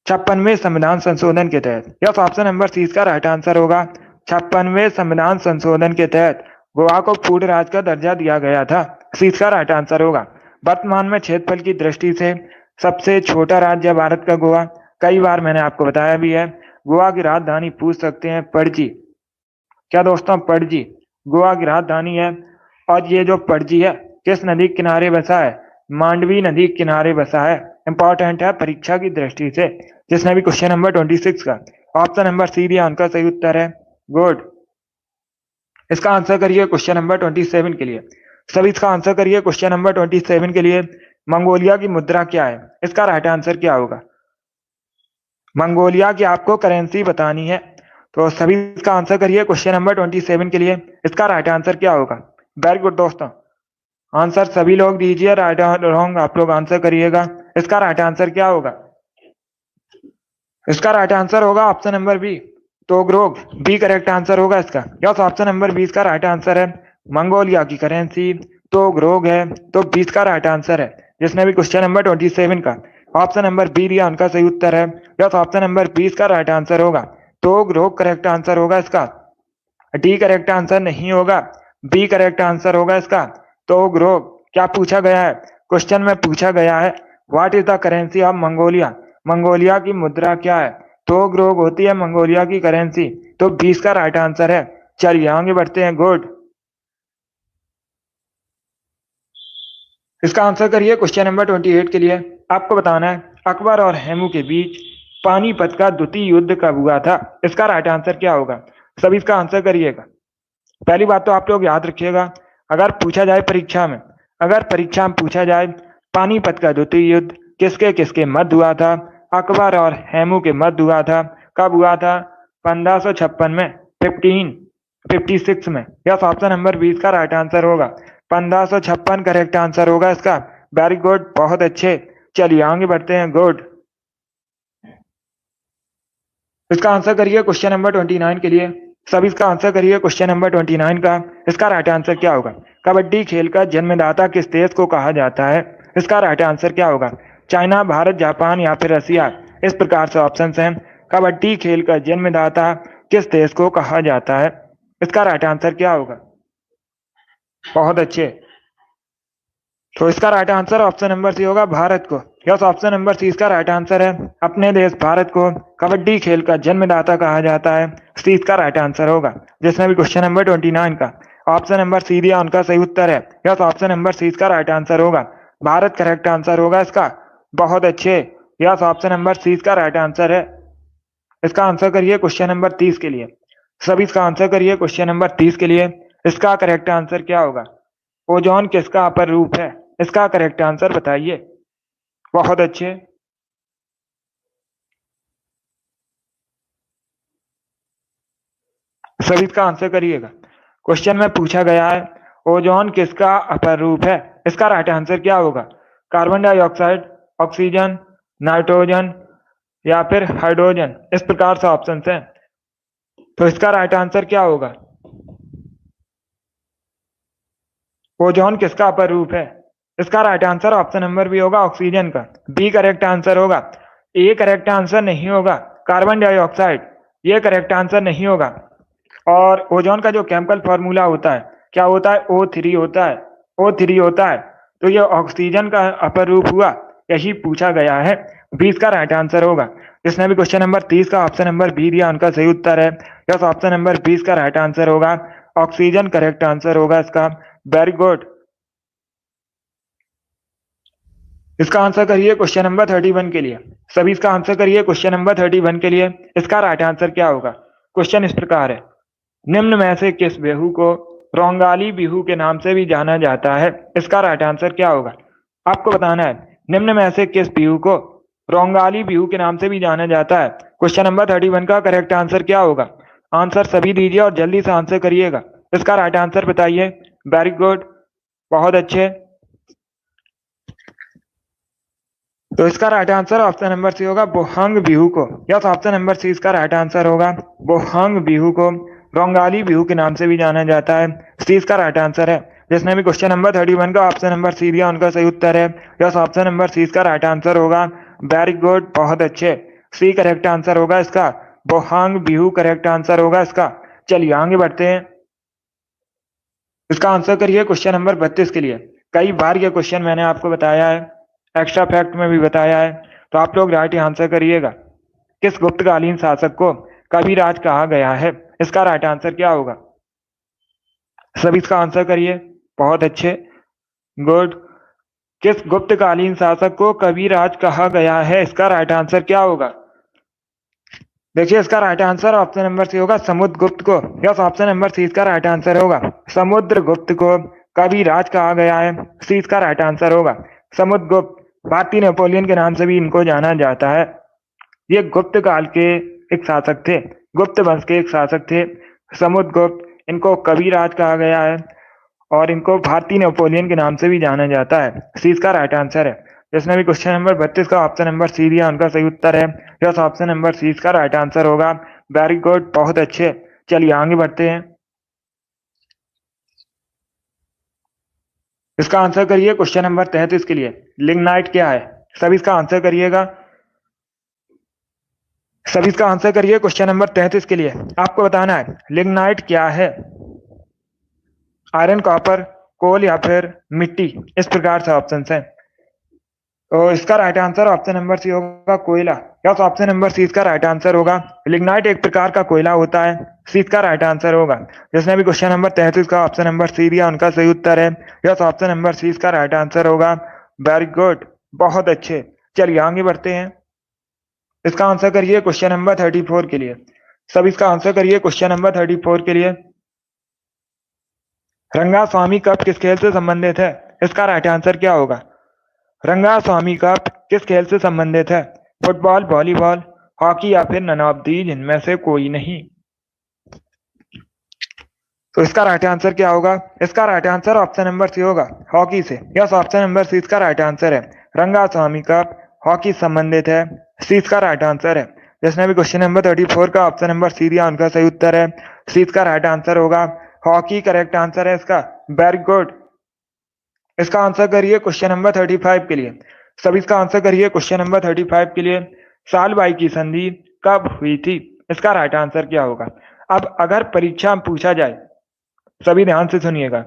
56वें संविधान संशोधन के तहत। यस, ऑप्शन नंबर सी इसका राइट आंसर होगा। 56वें संविधान संशोधन के तहत गोवा को पूर्ण राज्य का दर्जा दिया गया था। सी इसका राइट आंसर होगा। वर्तमान में क्षेत्रफल की दृष्टि से सबसे छोटा राज्य है भारत का गोवा। कई बार मैंने आपको बताया भी है। गोवा की राजधानी पूछ सकते हैं पणजी। क्या दोस्तों, पणजी गोवा की राजधानी है। और ये जो पणजी है किस नदी के किनारे बसा है। मांडवी नदी के किनारे बसा है। इंपॉर्टेंट है परीक्षा की दृष्टि से। जिसने भी क्वेश्चन नंबर 26 का ऑप्शन नंबर सी दिया उनका सही उत्तर है। गुड। इसका आंसर करिए क्वेश्चन नंबर 27 के लिए। सभी इसका आंसर करिए क्वेश्चन नंबर 27 के लिए। मंगोलिया की मुद्रा क्या है। इसका राइट आंसर क्या होगा। मंगोलिया की आपको करेंसी बतानी है, तो सभी इसका आंसर करिए क्वेश्चन नंबर 27 के लिए। इसका राइट आंसर क्या होगा। वेरी गुड दोस्तों, आंसर सभी लोग दीजिए। राइट और रॉन्ग आप लोग आंसर करिएगा। इसका राइट आंसर क्या होगा। इसका राइट आंसर होगा option number B, togrog. B correct answer होगा इसका। यस, ऑप्शन नंबर 20 का राइट आंसर है। मंगोलिया की करेंसी तोगरोग है, तो 20 का राइट आंसर है। जिसने भी क्वेश्चन नंबर 27 का ऑप्शन नंबर बी दिया उनका सही उत्तर है। यस, ऑप्शन नंबर 20 का राइट आंसर होगा। तोगरोग करेक्ट आंसर होगा इसका। डी करेक्ट आंसर नहीं होगा, बी करेक्ट आंसर होगा इसका। तोगरोग। क्या पूछा गया है क्वेश्चन में, पूछा गया है what is the currency of Mongolia. Mongolia की मुद्रा क्या है। तोगरोग होती है मंगोलिया की करेंसी, तो 20 का राइट आंसर है। चलिए आगे बढ़ते हैं। गुड। इसका आंसर करिए क्वेश्चन नंबर 28 के लिए। आपको बताना है अकबर और हेमू के बीच पानीपत का द्वितीय युद्ध कब हुआ था। इसका राइट आंसर क्या होगा। सभी इसका आंसर करिएगा। पहली बात तो आप लोग याद रखिएगा, अगर पूछा जाए परीक्षा में, अगर परीक्षा में पूछा जाए पानीपत का द्वितीय युद्ध किसके किसके मध्य हुआ था। अकबर और हेमू के मध्य हुआ था। कब हुआ था। 1556 में, 1556 में। यस, ऑप्शन नंबर 20 का राइट आंसर होगा। 1556 करेक्ट आंसर होगा इसका। वेरी गुड, बहुत अच्छे। चलिए आगे बढ़ते हैं। गुड। इसका आंसर करिए क्वेश्चन नंबर 29 के लिए। सभी इसका आंसर करिए क्वेश्चन नंबर 29 का। इसका राइट आंसर क्या होगा। कबड्डी खेल का जन्मदाता किस देश को कहा जाता है। इसका राइट आंसर क्या होगा। चाइना, भारत, जापान या फिर रसिया। इस प्रकार से ऑप्शंस हैं। कबड्डी खेल का जन्मदाता किस देश को कहा जाता है। इसका राइट आंसर क्या होगा। बहुत अच्छे। तो इसका right answer option number C होगा, भारत को। यस, ऑप्शन नंबर सी इसका राइट आंसर है। अपने देश भारत को कबड्डी खेल का जन्मदाता कहा जाता है। सी इसका राइट आंसर होगा। जिसने भी क्वेश्चन नंबर 29 का ऑप्शन नंबर सी दिया उनका सही उत्तर है। यस, ऑप्शन नंबर सी इसका राइट आंसर होगा। भारत करेक्ट आंसर होगा इसका। बहुत अच्छे। यस, ऑप्शन नंबर सी इसका राइट आंसर है। इसका आंसर करिए क्वेश्चन नंबर 30 के लिए। सभी इसका आंसर करिए क्वेश्चन नंबर 30 के लिए। इसका करेक्ट आंसर क्या होगा। ओजोन किसका अपर रूप है। इसका करेक्ट आंसर बताइए। बहुत अच्छे। सभी इसका आंसर करिएगा। क्वेश्चन में पूछा गया है ओजोन किसका अपर रूप है। इसका राइट आंसर क्या होगा। कार्बन डाइऑक्साइड, ऑक्सीजन, नाइट्रोजन या फिर हाइड्रोजन। इस प्रकार से ऑप्शन हैं, तो इसका राइट आंसर क्या होगा। ओजोन किसका अपर रूप है। इसका right answer option number B होगा, ऑक्सीजन का। बी करेक्ट आंसर होगा। ए करेक्ट आंसर नहीं होगा, कार्बन डाइऑक्साइड। ये करेक्ट आंसर नहीं होगा। और ओजोन का जो केमिकल फॉर्मूला होता है क्या होता है। O3 होता है। O3 होता है, तो ये ऑक्सीजन का अपर रूप हुआ। यही पूछा गया है। 20 का राइट आंसर होगा। जिसने भी क्वेश्चन नंबर 30 का ऑप्शन नंबर बी दिया उनका सही उत्तर है। यस, ऑप्शन नंबर 20 का राइट आंसर होगा। ऑक्सीजन करेक्ट आंसर होगा इसका। Very good. इसका आंसर करिए क्वेश्चन नंबर 31 के लिए। सभी इसका आंसर करिए क्वेश्चन नंबर 31 के लिए। इसका राइट आंसर क्या होगा। क्वेश्चन इस प्रकार है, निम्न में से किस बिहू को रोंगाली बिहू के नाम से भी जाना जाता है। इसका राइट आंसर क्या होगा। आपको बताना है निम्न में से किस बिहू को रोंगाली बिहू के नाम से भी जाना जाता है। क्वेश्चन नंबर 31 का करेक्ट आंसर क्या होगा? आंसर सभी दीजिए और जल्दी से आंसर करिएगा। इसका राइट आंसर बताइए। वेरी गुड, बहुत अच्छे। तो इसका right answer option number C होगा बोहंग बिहू को। यस, ऑप्शन नंबर सी इसका राइट आंसर होगा। बोहंग बिहू को रोंगाली बिहू के नाम से भी जाना जाता है। सी इसका राइट आंसर है। जिसने भी क्वेश्चन नंबर 31 का ऑप्शन नंबर सी दिया उनका सही उत्तर है। यस, ऑप्शन नंबर सी इसका राइट आंसर होगा। वेरी गुड, बहुत अच्छे। सी करेक्ट आंसर होगा इसका। बोहांग बिहू करेक्ट आंसर होगा इसका। चलिए आगे बढ़ते हैं। इसका आंसर करिए क्वेश्चन नंबर 32 के लिए। कई बार ये क्वेश्चन मैंने आपको बताया है, एक्स्ट्रा फैक्ट में भी बताया है, तो आप लोग राइट आंसर करिएगा। किस गुप्तकालीन शासक को कविराज कहा गया है? इसका राइट आंसर क्या होगा? सभी इसका आंसर करिए। बहुत अच्छे, गुड। किस गुप्तकालीन शासक को कविराज कहा गया है? इसका राइट आंसर क्या होगा? देखिए इसका right answer option number C होगा समुद्रगुप्त को। यस, ऑप्शन नंबर सी इसका राइट आंसर होगा। समुद्रगुप्त को कविराज कहा गया है। सी इसका राइट आंसर होगा। समुद्रगुप्त भारतीय नेपोलियन के नाम से भी इनको जाना जाता है। ये गुप्त काल के एक शासक थे, गुप्त वंश के एक शासक थे समुद्रगुप्त। इनको कविराज कहा गया है और इनको भारतीय नेपोलियन के नाम से भी जाना जाता है। सी इसका राइट आंसर है। जिसने भी क्वेश्चन नंबर 32 का ऑप्शन नंबर सी दिया उनका सही उत्तर है। यस, ऑप्शन नंबर सी इसका राइट आंसर होगा। वेरी गुड, बहुत अच्छे। चलिए आगे बढ़ते हैं। इसका आंसर करिए क्वेश्चन नंबर 33 के लिए। लिग्नाइट क्या है? सभी इसका आंसर करिएगा। सभी इसका आंसर करिए क्वेश्चन नंबर 33 के लिए। आपको बताना है लिग्नाइट क्या है। आयरन, कॉपर, कोल या फिर मिट्टी, इस प्रकार से ऑप्शन है। तो इसका right answer option number C होगा कोयला। यस, ऑप्शन नंबर सी इसका राइट आंसर होगा। लिग्नाइट एक प्रकार का कोयला होता है। सी इसका राइट आंसर होगा। जिसने भी क्वेश्चन नंबर 33 का ऑप्शन नंबर सी दिया उनका सही उत्तर है। यस, ऑप्शन नंबर सी इसका राइट आंसर होगा। वेरी गुड, बहुत अच्छे। चलिए आगे बढ़ते हैं। इसका आंसर करिए क्वेश्चन नंबर 34 के लिए। सब इसका आंसर करिए क्वेश्चन नंबर 34 के लिए। रंगा स्वामी कप किस खेल से संबंधित है? इसका राइट आंसर क्या होगा? रंगा स्वामी कप किस खेल से संबंधित है? फुटबॉल, वॉलीबॉल, हॉकी या फिर नन ऑफ दीज इनमें से कोई नहीं। तो इसका राइट आंसर क्या होगा? इसका right answer option number C होगा हॉकी से। यस, ऑप्शन नंबर सी इसका राइट आंसर है। रंगा स्वामी कप हॉकी संबंधित है। सी इसका राइट आंसर है। जिसने भी क्वेश्चन नंबर 34 का ऑप्शन नंबर सी दिया उनका सही उत्तर है। सी इसका राइट आंसर होगा। हॉकी करेक्ट आंसर है इसका। Very good. इसका आंसर करिए क्वेश्चन नंबर 35 के लिए। सभी इसका आंसर करिए क्वेश्चन नंबर 35 के लिए। साल बाई की संधि कब हुई थी? इसका राइट आंसर क्या होगा? अब अगर परीक्षा में पूछा जाए, सभी ध्यान से सुनिएगा,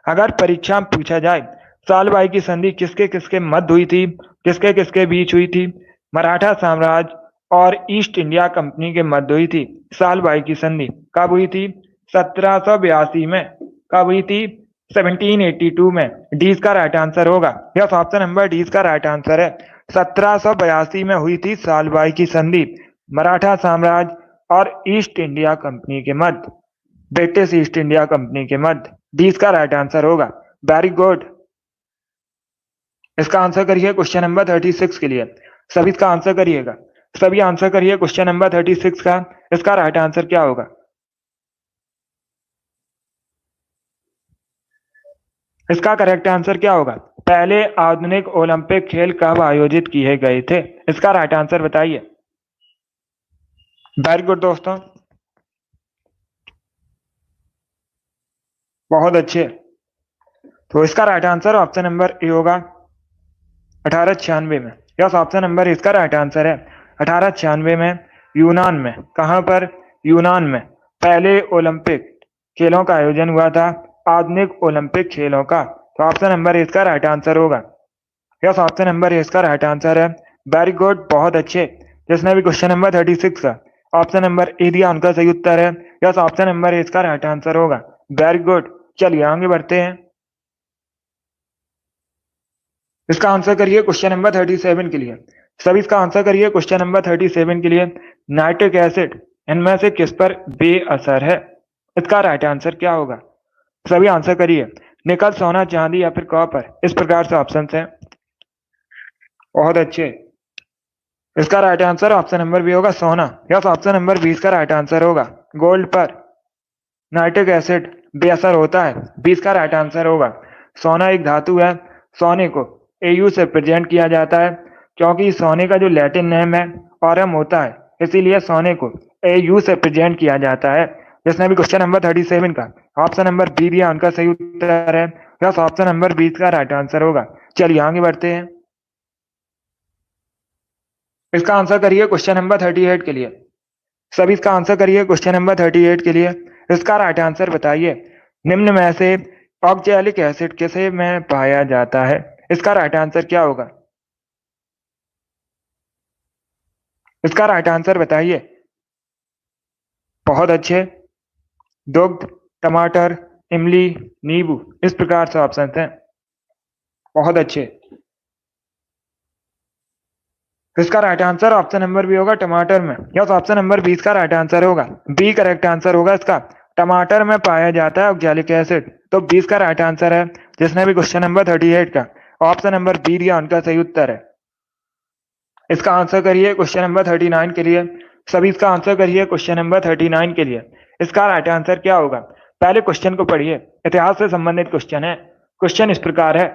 अगर परीक्षा में पूछा जाए साल बाई की संधि किसके किसके मध्य हुई थी, किसके किसके बीच हुई थी, मराठा साम्राज्य और ईस्ट इंडिया कंपनी के मध्य हुई थी साल बाई की संधि। कब हुई थी? 1782 में। कब हुई थी? 1782 में। डी इसका राइट आंसर होगा। यस, ऑप्शन नंबर डी इसका राइट आंसर है। 1782 में हुई थी साल बाई की संधि मराठा साम्राज्य और ईस्ट इंडिया कंपनी के मध्य, ब्रिटिश ईस्ट इंडिया कंपनी के मध्य। डी इसका राइट आंसर होगा। Very good. इसका आंसर करिए क्वेश्चन नंबर 36 के लिए। सभी इसका आंसर करिएगा। सभी आंसर करिए क्वेश्चन नंबर 36 का। इसका राइट आंसर क्या होगा? इसका करेक्ट आंसर क्या होगा? पहले आधुनिक ओलंपिक खेल कब आयोजित किए गए थे? इसका राइट आंसर बताइए। वेरी गुड दोस्तों, बहुत अच्छे। तो इसका right answer option number A होगा 1896 में। यस, ऑप्शन नंबर इसका राइट आंसर है। 1896 में यूनान में। कहां पर? यूनान में पहले ओलंपिक खेलों का आयोजन हुआ था, आधुनिक ओलंपिक खेलों का। तो ऑप्शन नंबर इसका राइट आंसर होगा। यस, ऑप्शन नंबर इसका राइट आंसर है। वेरी गुड, बहुत अच्छे। जिसने भी क्वेश्चन नंबर 36 का ऑप्शन नंबर ए दिया उनका सही उत्तर है। यस, ऑप्शन नंबर इसका राइट आंसर होगा। Very good. चलिए आगे बढ़ते हैं। इसका आंसर करिए क्वेश्चन नंबर 37 के लिए। सभी इसका आंसर करिए क्वेश्चन नंबर 37 के लिए। नाइट्रिक एसिड इनमें से किस पर बेअसर है? इसका राइट आंसर क्या होगा? सभी आंसर करिए। निकल, सोना, चांदी या फिर कॉपर, इस प्रकार से ऑप्शन है। बहुत अच्छे। इसका right answer option number B होगा सोना। यस, ऑप्शन नंबर 20 का राइट आंसर होगा। गोल्ड पर नाइट्रिक एसिड बेअसर होता है। 20 का राइट आंसर होगा। सोना एक धातु है। सोने को Au से प्रेजेंट किया जाता है क्योंकि सोने का जो लैटिन नेम है ऑरम होता है, इसीलिए सोने को Au से प्रेजेंट किया जाता है। जिसने भी क्वेश्चन नंबर 37 का ऑप्शन नंबर बी दिया उनका सही उत्तर है। यस, ऑप्शन नंबर 20 का राइट आंसर होगा। चलिए आगे बढ़ते हैं। इसका आंसर करिए क्वेश्चन नंबर 38 के लिए। सभी इसका आंसर करिए क्वेश्चन नंबर 38 के लिए। इसका राइट आंसर बताइए। निम्न में से ऑक्जेलिक एसिड किसे में पाया जाता है? इसका राइट आंसर क्या होगा? इसका राइट आंसर बताइए। बहुत अच्छे। दुग्ध, टमाटर, इमली, नींबू, इस प्रकार से ऑप्शन हैं। बहुत अच्छे। इसका right answer option number B होगा टमाटर में। यस, ऑप्शन नंबर 20 का राइट आंसर होगा। बी करेक्ट आंसर होगा इसका। टमाटर में पाया जाता है ऑक्जेलिक एसिड, तो 20 का राइट आंसर है। जिसने भी क्वेश्चन नंबर 38 का ऑप्शन नंबर बी दिया उनका सही उत्तर है। इसका आंसर करिए क्वेश्चन नंबर 39 के लिए। सभी इसका आंसर करिए क्वेश्चन नंबर 39 के लिए। इसका राइट आंसर क्या होगा? पहले क्वेश्चन को पढ़िए। इतिहास से संबंधित क्वेश्चन है। क्वेश्चन इस प्रकार है।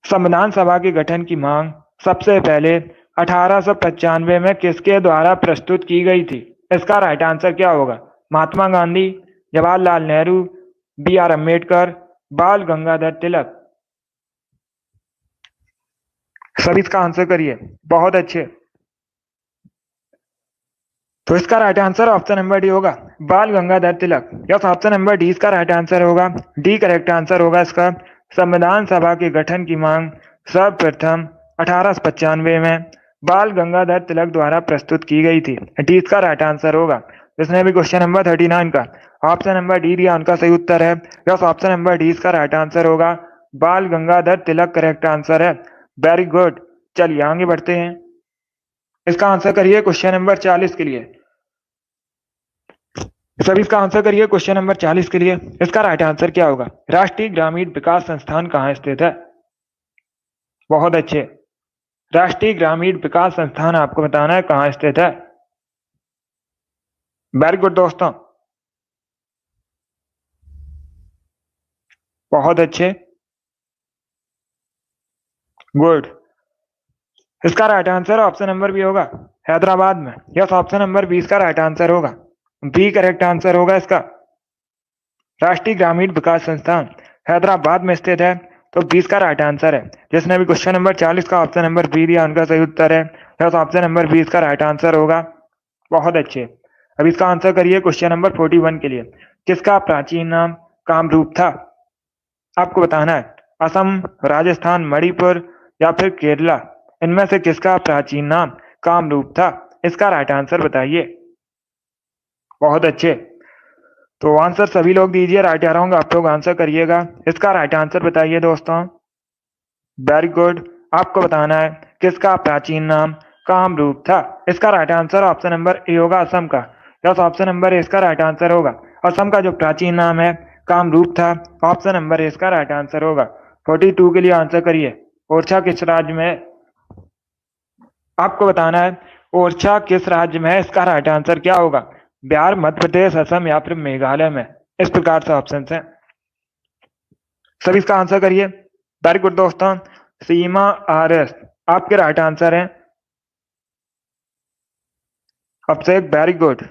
संविधान सभा के गठन की मांग सबसे पहले 1895 में किसके द्वारा प्रस्तुत की गई थी? इसका राइट आंसर क्या होगा? महात्मा गांधी, जवाहरलाल नेहरू, बी आर अम्बेडकर, बाल गंगाधर तिलक। सभी इसका आंसर करिए। बहुत अच्छे। तो इसका right answer option number D होगा, बाल Gangadhar Tilak. Yes, option number D इसका राइट आंसर होगा। डी करेक्ट आंसर होगा इसका। संविधान सभा के गठन की मांग सर्वप्रथम 1895 में बाल गंगाधर तिलक द्वारा प्रस्तुत की गई थी। डी इसका राइट आंसर होगा। जिसने भी क्वेश्चन नंबर 39 का ऑप्शन नंबर डी दिया उनका सही उत्तर है। यस, ऑप्शन नंबर डी इसका राइट आंसर होगा। बाल गंगाधर तिलक करेक्ट आंसर है। Very good. चलिए आगे बढ़ते हैं। इसका आंसर करिए क्वेश्चन नंबर 40 के लिए। सभी इसका आंसर करिए क्वेश्चन नंबर 40 के लिए। इसका राइट आंसर क्या होगा? राष्ट्रीय ग्रामीण विकास संस्थान कहाँ स्थित है? बहुत अच्छे। राष्ट्रीय ग्रामीण विकास संस्थान आपको बताना है कहाँ स्थित है। वेरी गुड दोस्तों, बहुत अच्छे। गुड। इसका right answer option number B होगा, हैदराबाद में। यस, ऑप्शन नंबर 20 का राइट आंसर होगा। बी करेक्ट आंसर होगा इसका। राष्ट्रीय ग्रामीण विकास संस्थान हैदराबाद में स्थित है, तो 20 का राइट आंसर है। जिसने भी क्वेश्चन नंबर 40 का ऑप्शन नंबर बी दिया उनका सही उत्तर है। यस, ऑप्शन नंबर 20 का राइट आंसर होगा। बहुत अच्छे। अब इसका आंसर करिए क्वेश्चन नंबर 41 के लिए। किसका प्राचीन नाम कामरूप था? आपको बताना है। असम, राजस्थान, मणिपुर या फिर केरला, इनमें से किसका प्राचीन नाम कामरूप था? इसका राइट आंसर बताइए। बहुत अच्छे। तो आंसर सभी लोग दीजिए। राइट आ रहा आप लोग आंसर करिएगा। इसका राइट आंसर बताइए दोस्तों। Very good. आपको बताना है किसका प्राचीन नाम कामरूप था। इसका right answer option number A होगा, असम का। यस, ऑप्शन नंबर ए इसका राइट आंसर होगा। असम का जो प्राचीन नाम है कामरूप था। ऑप्शन नंबर ए इसका राइट आंसर होगा। 42 के लिए आंसर करिए। ओरछा किस राज्य में है? आपको बताना है ओरछा किस राज्य में है। इसका राइट आंसर क्या होगा? बिहार, मध्य प्रदेश, असम या फिर मेघालय में। इस प्रकार से ऑप्शन है। सभी इसका आंसर करिए। वेरी गुड दोस्तों। सीमा आरएस आपके राइट आंसर है। अभिषेक वेरी गुड।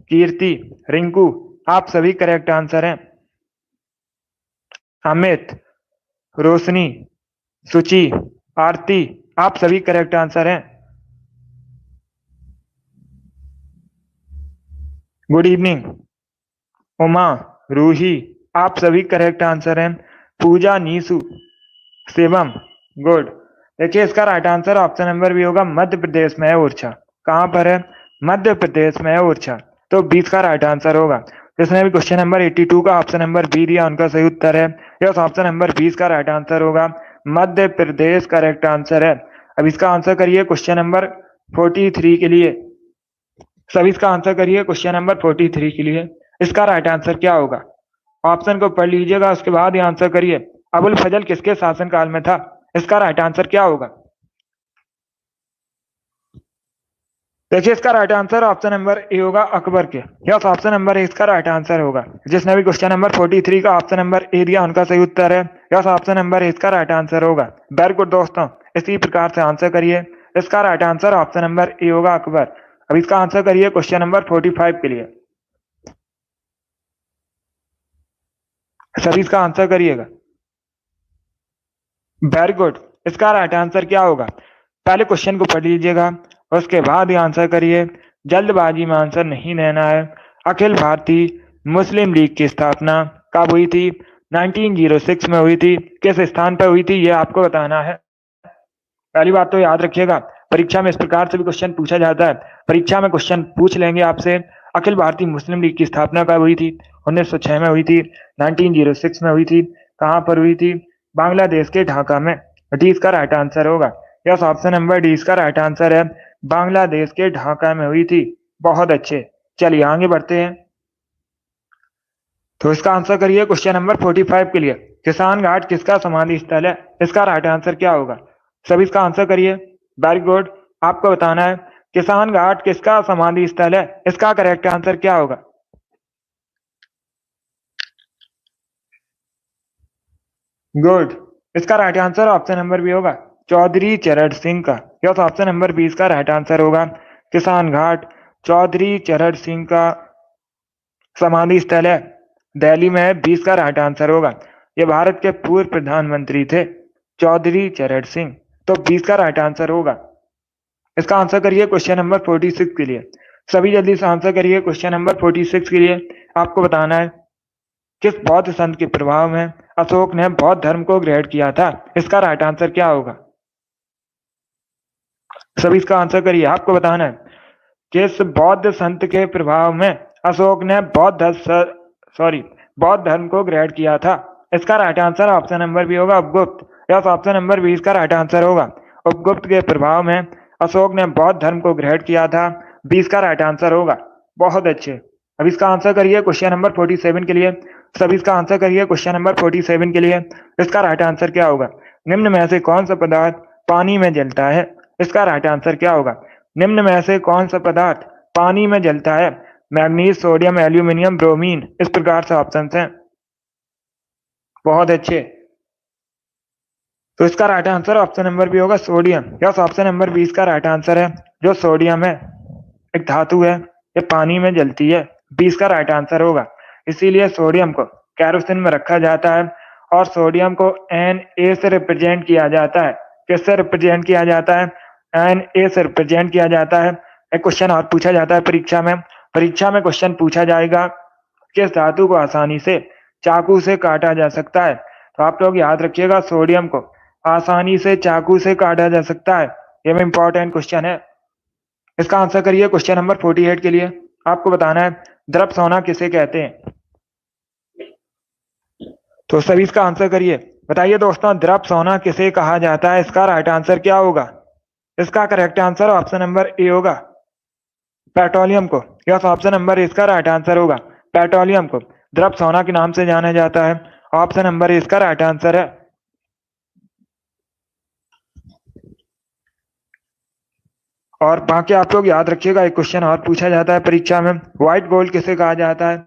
कीर्ति, रिंकू, आप सभी करेक्ट आंसर हैं। अमित, रोशनी, सुचि, आरती, आप सभी करेक्ट आंसर हैं। Good evening. उमा, रूही, आप सभी करेक्ट आंसर हैं। पूजा, नीसू, शिवम, गुड। देखिए इसका राइट आंसर ऑप्शन नंबर भी होगा, मध्य प्रदेश में है ओरछा। कहां पर है? मध्य प्रदेश में है ओरछा, तो 20 का राइट आंसर होगा। जिसने भी क्वेश्चन नंबर 82 का ऑप्शन नंबर बी दिया उनका सही उत्तर है। यस, ऑप्शन नंबर 20 का राइट आंसर होगा। मध्य प्रदेश करेक्ट आंसर है। अब इसका आंसर करिए क्वेश्चन नंबर 43 के लिए। सभी इसका आंसर करिए क्वेश्चन नंबर 43 के लिए। इसका राइट आंसर क्या होगा? ऑप्शन को पढ़ लीजिएगा, उसके बाद ही आंसर करिए। अबुल फजल किसके शासनकाल में था? इसका राइट आंसर क्या होगा? देखिए इसका right answer option number A होगा अकबर के। यस, ऑप्शन नंबर ए इसका राइट आंसर होगा। जिसने भी क्वेश्चन नंबर 43 का ऑप्शन नंबर ए दिया उनका सही उत्तर है। यस, ऑप्शन नंबर ए इसका राइट आंसर होगा। वेरी गुड दोस्तों, इसी प्रकार से आंसर करिए। इसका right answer option number A होगा अकबर। अब इसका आंसर करिए क्वेश्चन नंबर 45 के लिए। सभी इसका आंसर करिएगा। वेरी गुड, इसका राइट आंसर क्या होगा? पहले क्वेश्चन को पढ़ लीजिएगा, उसके बाद ही आंसर करिए। जल्दबाजी में आंसर नहीं देना है। अखिल भारतीय मुस्लिम लीग की स्थापना कब हुई थी? 1906 में हुई थी। किस स्थान पर हुई थी ये आपको बताना है। पहली बात तो याद रखिएगा, परीक्षा में इस प्रकार से भी क्वेश्चन पूछा जाता है। परीक्षा में क्वेश्चन पूछ लेंगे आपसे, अखिल भारतीय मुस्लिम लीग की स्थापना कब हुई थी? 1906 में हुई थी। 1906 में हुई थी। कहाँ पर हुई थी? बांग्लादेश के ढाका में। डी इसका राइट आंसर होगा। यस, ऑप्शन नंबर डी इसका राइट आंसर है। बांग्लादेश के ढाका में हुई थी। बहुत अच्छे, चलिए आगे बढ़ते हैं। तो इसका आंसर करिए क्वेश्चन नंबर 45 के लिए। किसान घाट किसका समाधि स्थल है? इसका राइट आंसर क्या होगा? सभी इसका आंसर करिए। वेरी गुड, आपको बताना है किसान घाट किसका समाधि स्थल है। इसका करेक्ट आंसर क्या होगा? गुड, इसका right answer option number B होगा, चौधरी चरण सिंह का। यस, ऑप्शन नंबर 20 का राइट आंसर होगा। किसान घाट चौधरी चरण सिंह का समाधि स्थल है, दिल्ली में है। 20 का राइट आंसर होगा। ये भारत के पूर्व प्रधानमंत्री थे, चौधरी चरण सिंह। तो 20 का राइट आंसर होगा। इसका आंसर करिए क्वेश्चन नंबर 46 के लिए। सभी जल्दी से आंसर करिए क्वेश्चन नंबर 46 के लिए। आपको बताना है किस बौद्ध संत के प्रभाव में अशोक ने बौद्ध धर्म को ग्रहण किया था। इसका राइट आंसर क्या होगा? सभी इसका आंसर करिए। आपको बताना है किस बौद्ध संत के प्रभाव में अशोक ने बौद्ध धर्म को ग्रहण किया था। इसका right answer option number B होगा, उपगुप्त। यस, ऑप्शन नंबर 20 का राइट आंसर होगा। उपगुप्त के प्रभाव में अशोक ने बौद्ध धर्म को ग्रहण किया था। 20 का राइट आंसर होगा। बहुत अच्छे, अब इसका आंसर करिए क्वेश्चन नंबर 47 के लिए। सभी इसका आंसर करिए क्वेश्चन नंबर 47 के लिए। इसका राइट आंसर क्या होगा? निम्न में से कौन सा पदार्थ पानी में जलता है? इसका राइट आंसर क्या होगा? निम्न में से कौन सा पदार्थ पानी में जलता है? Manganese, sodium, aluminium, bromine. इस प्रकार से ऑप्शन हैं। बहुत अच्छे, तो इसका right answer option number B होगा, सोडियम। यस, ऑप्शन नंबर 20 का राइट आंसर है। जो सोडियम है एक धातु है, ये पानी में जलती है। 20 का राइट आंसर होगा। इसीलिए सोडियम को कैरोसिन में रखा जाता है और सोडियम को Na से रिप्रेजेंट किया जाता है। किससे रिप्रेजेंट किया जाता है? Na से रिप्रेजेंट किया जाता है। एक क्वेश्चन और पूछा जाता है परीक्षा में। परीक्षा में क्वेश्चन पूछा जाएगा किस धातु को आसानी से चाकू से काटा जा सकता है? तो आप लोग याद रखिएगा, सोडियम को आसानी से चाकू से काटा जा सकता है। ये में इंपॉर्टेंट क्वेश्चन है। इसका आंसर करिए क्वेश्चन नंबर 48 के लिए। आपको बताना है द्रव सोना किसे कहते हैं। तो सभी इसका आंसर करिए। बताइए दोस्तों, द्रव सोना किसे कहा जाता है? इसका राइट आंसर क्या होगा? इसका correct answer option number A होगा, पेट्रोलियम को। यस, ऑप्शन नंबर इसका राइट आंसर होगा। पेट्रोलियम को द्रव सोना के नाम से जाना जाता है। ऑप्शन नंबर इसका राइट आंसर है। और बाकी आप लोग याद रखिएगा, एक क्वेश्चन और पूछा जाता है परीक्षा में, व्हाइट गोल्ड किसे कहा जाता है?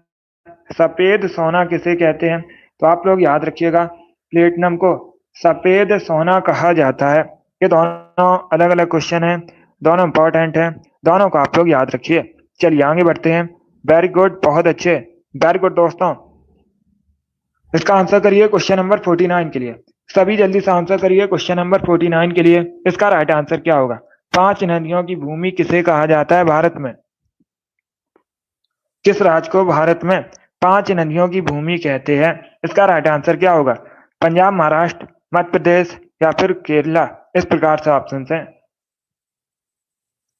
सफेद सोना किसे कहते हैं? तो आप लोग याद रखिएगा, प्लेटिनम को सफेद सोना कहा जाता है। ये दोनों अलग अलग क्वेश्चन हैं, दोनों इंपॉर्टेंट हैं, दोनों को आप लोग याद रखिए। चलिए आगे बढ़ते हैं। वेरी गुड, बहुत अच्छे, वेरी गुड दोस्तों। इसका आंसर करिए क्वेश्चन नंबर 49 के लिए। सभी जल्दी से आंसर करिए क्वेश्चन नंबर 49 के लिए। इसका राइट आंसर क्या होगा? 5 नदियों की भूमि किसे कहा जाता है भारत में? किस राज्य को भारत में 5 नदियों की भूमि कहते हैं? इसका राइट आंसर क्या होगा? पंजाब, महाराष्ट्र, मध्य प्रदेश या फिर केरला। इस प्रकार से ऑप्शन हैं।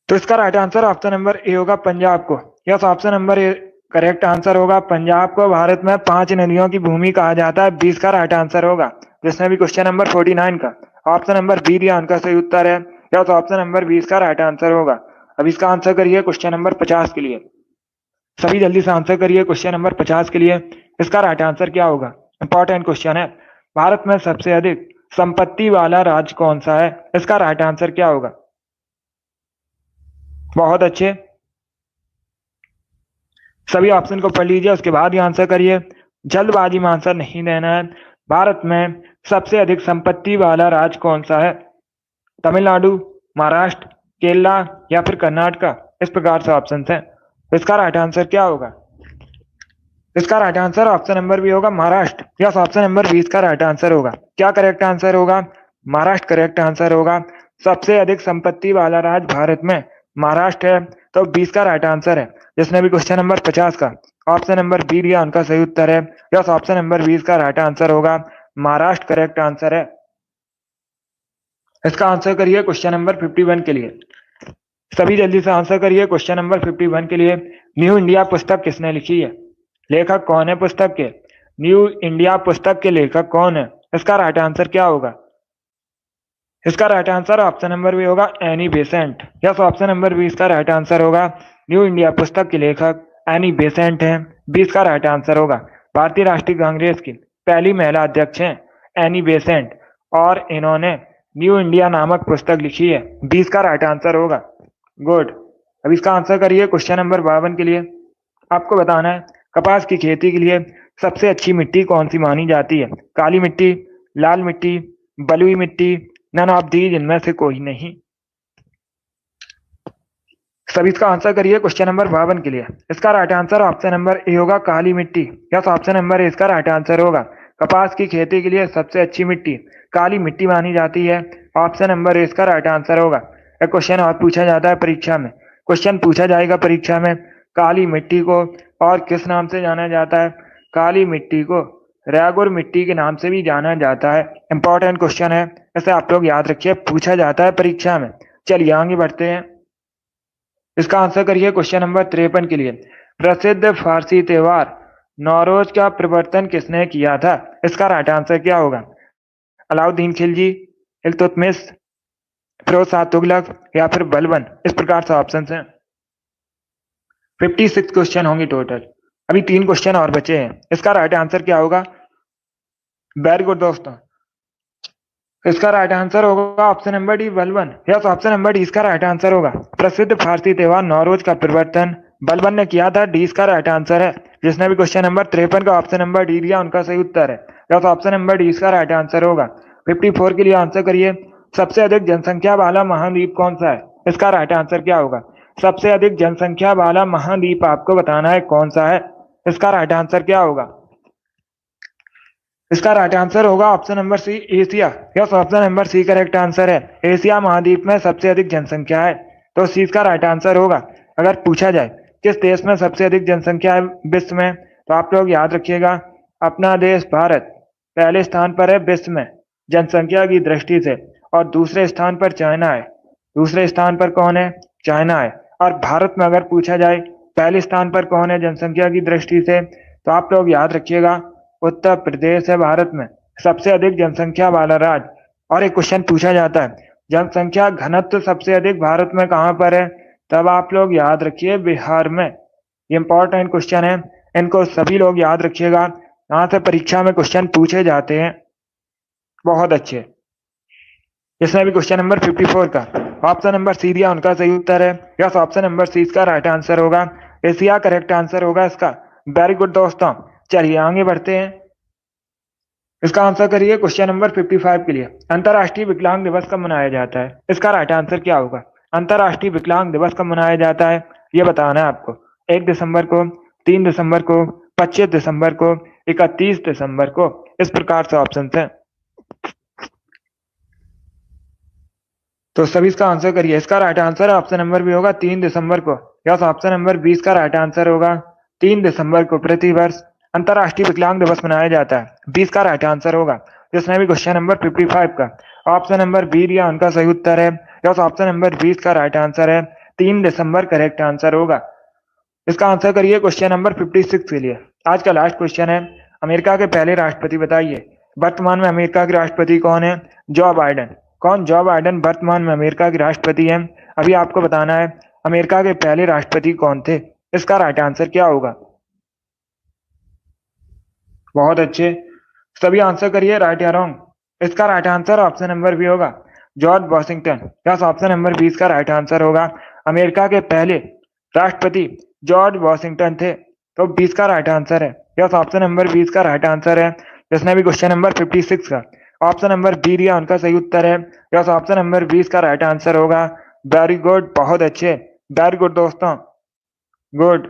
तो इसका right answer option number A होगा, पंजाब को। Yes, option number A correct answer होगा। पंजाब को भारत में 5 नदियों की भूमि कहा जाता है। 20 का राइट आंसर होगा। जिसने भी क्वेश्चन नंबर 49 का ऑप्शन नंबर बी दिया उनका सही उत्तर है। यस, ऑप्शन नंबर 20 का राइट आंसर होगा। अब इसका आंसर करिए क्वेश्चन नंबर 50 के लिए। सभी जल्दी से आंसर करिए क्वेश्चन नंबर 50 के लिए। इसका राइट आंसर क्या होगा? इंपॉर्टेंट क्वेश्चन है। भारत में सबसे अधिक संपत्ति वाला राज्य कौन सा है? इसका राइट आंसर क्या होगा? बहुत अच्छे। सभी ऑप्शन को पढ़ लीजिए, उसके बाद ही आंसर करिए। जल्दबाजी में आंसर नहीं देना है। भारत में सबसे अधिक संपत्ति वाला राज्य कौन सा है? तमिलनाडु, महाराष्ट्र, केरला या फिर कर्नाटका? इस प्रकार से ऑप्शन है। इसका राइट आंसर क्या होगा? इसका right answer option number B होगा, महाराष्ट्र। यस, ऑप्शन नंबर 20 का राइट आंसर होगा। क्या करेक्ट आंसर होगा? महाराष्ट्र करेक्ट आंसर होगा। सबसे अधिक संपत्ति वाला राज्य भारत में महाराष्ट्र है, तो 20 का राइट आंसर है। जिसने भी क्वेश्चन नंबर 50 का ऑप्शन नंबर बी दिया, उनका सही उत्तर है। यस, ऑप्शन नंबर 20 का राइट आंसर होगा, महाराष्ट्र करेक्ट आंसर है। इसका आंसर करिए क्वेश्चन नंबर 51 के लिए। सभी जल्दी से आंसर करिए क्वेश्चन नंबर 51 के लिए। न्यू इंडिया पुस्तक किसने लिखी है? लेखक कौन है पुस्तक के? न्यू इंडिया पुस्तक के लेखक कौन है? इसका राइट आंसर क्या होगा? इसका right answer option number B होगा, Annie Besant. Yes, option number 20 का राइट आंसर होगा। न्यू इंडिया पुस्तक के लेखक एनी बेसेंट हैं। 20 का राइट आंसर होगा। भारतीय राष्ट्रीय कांग्रेस की पहली महिला अध्यक्ष हैं एनी बेसेंट, और इन्होंने न्यू इंडिया नामक पुस्तक लिखी है। 20 का राइट आंसर होगा। गुड। अब इसका आंसर करिए क्वेश्चन नंबर 52 के लिए। आपको बताना है कपास की खेती के लिए सबसे अच्छी मिट्टी कौन सी मानी जाती है? काली मिट्टी, लाल मिट्टी, बलुई मिट्टी, नन ऑफ दीज, इनमें से कोई नहीं। सभी इसका आंसर करिए क्वेश्चन नंबर 52 के लिए। इसका right answer option number A होगा, काली मिट्टी। यस, ऑप्शन नंबर ए इसका राइट आंसर होगा। कपास की खेती के लिए सबसे अच्छी मिट्टी काली मिट्टी मानी जाती है। ऑप्शन नंबर ए इसका राइट आंसर होगा। एक क्वेश्चन और पूछा जाता है परीक्षा में, क्वेश्चन पूछा जाएगा परीक्षा में, काली मिट्टी को और किस नाम से जाना जाता है? काली मिट्टी को रेगुर मिट्टी के नाम से भी जाना जाता है। इंपॉर्टेंट क्वेश्चन है, इसे आप लोग याद रखिए, पूछा जाता है परीक्षा में। चलिए आगे बढ़ते हैं। इसका आंसर करिए क्वेश्चन नंबर 53 के लिए। प्रसिद्ध फारसी त्योहार नौरोज का प्रवर्तन किसने किया था? इसका राइट आंसर क्या होगा? अलाउद्दीन खिलजी, इल्तुतमिश, फिरोज शाह तुगलक या फिर बलबन? इस प्रकार से ऑप्शन हैं। 56 क्वेश्चन होंगे टोटल। अभी 3 क्वेश्चन और बचे हैं। इसका राइट आंसर क्या होगा? वेरी गुड दोस्तों, इसका राइट आंसर होगा option number D, Balban. Yes, option number D इसका राइट आंसर होगा। प्रसिद्ध फारसी त्योहार नौरोज का प्रवर्तन बलबन ने किया था। डी इसका राइट आंसर है। जिसने भी क्वेश्चन नंबर 53 का ऑप्शन नंबर डी दिया, उनका सही उत्तर है। यस, ऑप्शन नंबर डी इसका राइट आंसर होगा। 54 के लिए आंसर करिए। सबसे अधिक जनसंख्या वाला महाद्वीप कौन सा है? इसका राइट आंसर क्या होगा? सबसे अधिक जनसंख्या वाला महाद्वीप आपको बताना है कौन सा है। इसका राइट आंसर क्या होगा? इसका राइट आंसर होगा option number C, Asia. Yes, option number C correct answer है। एशिया महाद्वीप में सबसे अधिक जनसंख्या है, तो सी इसका राइट आंसर होगा। अगर पूछा जाए किस देश में सबसे अधिक जनसंख्या है विश्व में, तो आप लोग याद रखिएगा, अपना देश भारत पहले स्थान पर है विश्व में जनसंख्या की दृष्टि से, और दूसरे स्थान पर चाइना है। दूसरे स्थान पर कौन है? चाइना है। और भारत में अगर पूछा जाए पहले स्थान पर कौन है जनसंख्या की दृष्टि से, तो आप लोग याद रखिएगा, उत्तर प्रदेश है भारत में सबसे अधिक जनसंख्या वाला राज्य। और एक क्वेश्चन पूछा जाता है जनसंख्या घनत्व सबसे अधिक भारत में कहां पर है, तब आप लोग याद रखिए बिहार में। ये इंपॉर्टेंट क्वेश्चन है, इनको सभी लोग याद रखिएगा, यहाँ से परीक्षा में क्वेश्चन पूछे जाते हैं। बहुत अच्छे। इसमें भी क्वेश्चन नंबर 54 का ऑप्शन नंबर सी दिया, उनका सही उत्तर है। यस, ऑप्शन नंबर सी इसका राइट आंसर होगा। एशिया करेक्ट आंसर होगा इसका। वेरी गुड दोस्तों, चलिए आगे बढ़ते हैं। इसका आंसर करिए क्वेश्चन नंबर 55 के लिए। अंतर्राष्ट्रीय विकलांग दिवस कब मनाया जाता है? इसका राइट आंसर क्या होगा? अंतर्राष्ट्रीय विकलांग दिवस कब मनाया जाता है, ये बताना है आपको। 1 दिसंबर को, 3 दिसंबर को, 25 दिसंबर को, 31 दिसंबर को? इस प्रकार से ऑप्शन है। तो सभी इसका आंसर करिए। इसका right answer option number B होगा, 3 दिसंबर को। यस, ऑप्शन नंबर 20 का राइट आंसर होगा। 3 दिसंबर को प्रतिवर्ष अंतर्राष्ट्रीय विकलांग दिवस मनाया जाता है। 20 का राइट आंसर होगा। जिसने भी क्वेश्चन नंबर 55 का ऑप्शन नंबर बी दिया, उनका सही उत्तर है। यस, ऑप्शन नंबर 20 का राइट आंसर है। 3 दिसंबर करेक्ट आंसर होगा। इसका आंसर करिए क्वेश्चन नंबर 56 के लिए। आज का लास्ट क्वेश्चन है, अमेरिका के पहले राष्ट्रपति बताइए। वर्तमान में अमेरिका के राष्ट्रपति कौन है? Joe Biden. कौन? जो बाइडेन वर्तमान में अमेरिका के राष्ट्रपति हैं। अभी आपको बताना है अमेरिका के पहले राष्ट्रपति कौन थे। इसका राइट आंसर क्या होगा? बहुत अच्छे, सभी आंसर करिए राइट या रॉन्ग। इसका right answer option number B होगा, George Washington. Yes, option number 20 का राइट आंसर होगा। अमेरिका के पहले राष्ट्रपति जॉर्ज वॉशिंगटन थे। तो 20 का राइट आंसर है। यस, ऑप्शन नंबर 20 का राइट आंसर है, जिसने भी क्वेश्चन नंबर 56 का ऑप्शन नंबर बी दिया उनका सही उत्तर है। यस, ऑप्शन नंबर 20 का राइट आंसर होगा। वेरी गुड, बहुत अच्छे, वेरी गुड दोस्तों, गुड।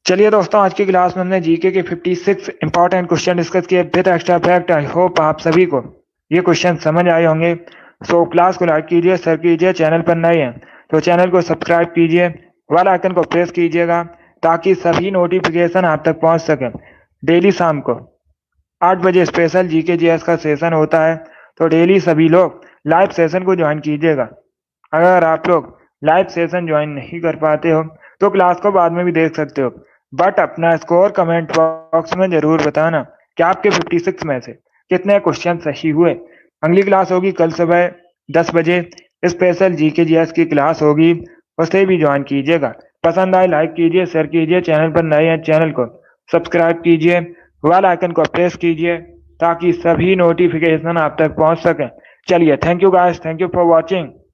चलिए दोस्तों, आज की क्लास में हमने जीके के 56 इंपॉर्टेंट क्वेश्चन डिस्कस किए with extra fact. I hope आप सभी को ये क्वेश्चन समझ आए होंगे। सो क्लास को लाइक कीजिए, शेयर कीजिए, चैनल पर नए हैं तो चैनल को सब्सक्राइब कीजिए, बेल आइकन को प्रेस कीजिएगा ताकि सभी नोटिफिकेशन आप तक पहुंच सके। डेली शाम को 8 बजे स्पेशल जीके जीएस का सेशन होता है, तो डेली सभी लोग लाइव सेशन को ज्वाइन कीजिएगा। अगर आप लोग लाइव सेशन ज्वाइन नहीं कर पाते हो तो क्लास को बाद में भी देख सकते हो, बट अपना स्कोर कमेंट बॉक्स में जरूर बताना कि आपके 56 में से कितने क्वेश्चन सही हुए। अगली क्लास होगी कल सुबह 10 बजे, स्पेशल जीके जीएस की क्लास होगी, उसे भी ज्वाइन कीजिएगा। पसंद आए लाइक कीजिए, शेयर कीजिए, चैनल पर नए हैं चैनल को सब्सक्राइब कीजिए, बेल आइकन को प्रेस कीजिए ताकि सभी नोटिफिकेशन आप तक पहुंच सके। चलिए, thank you guys, thank you for watching.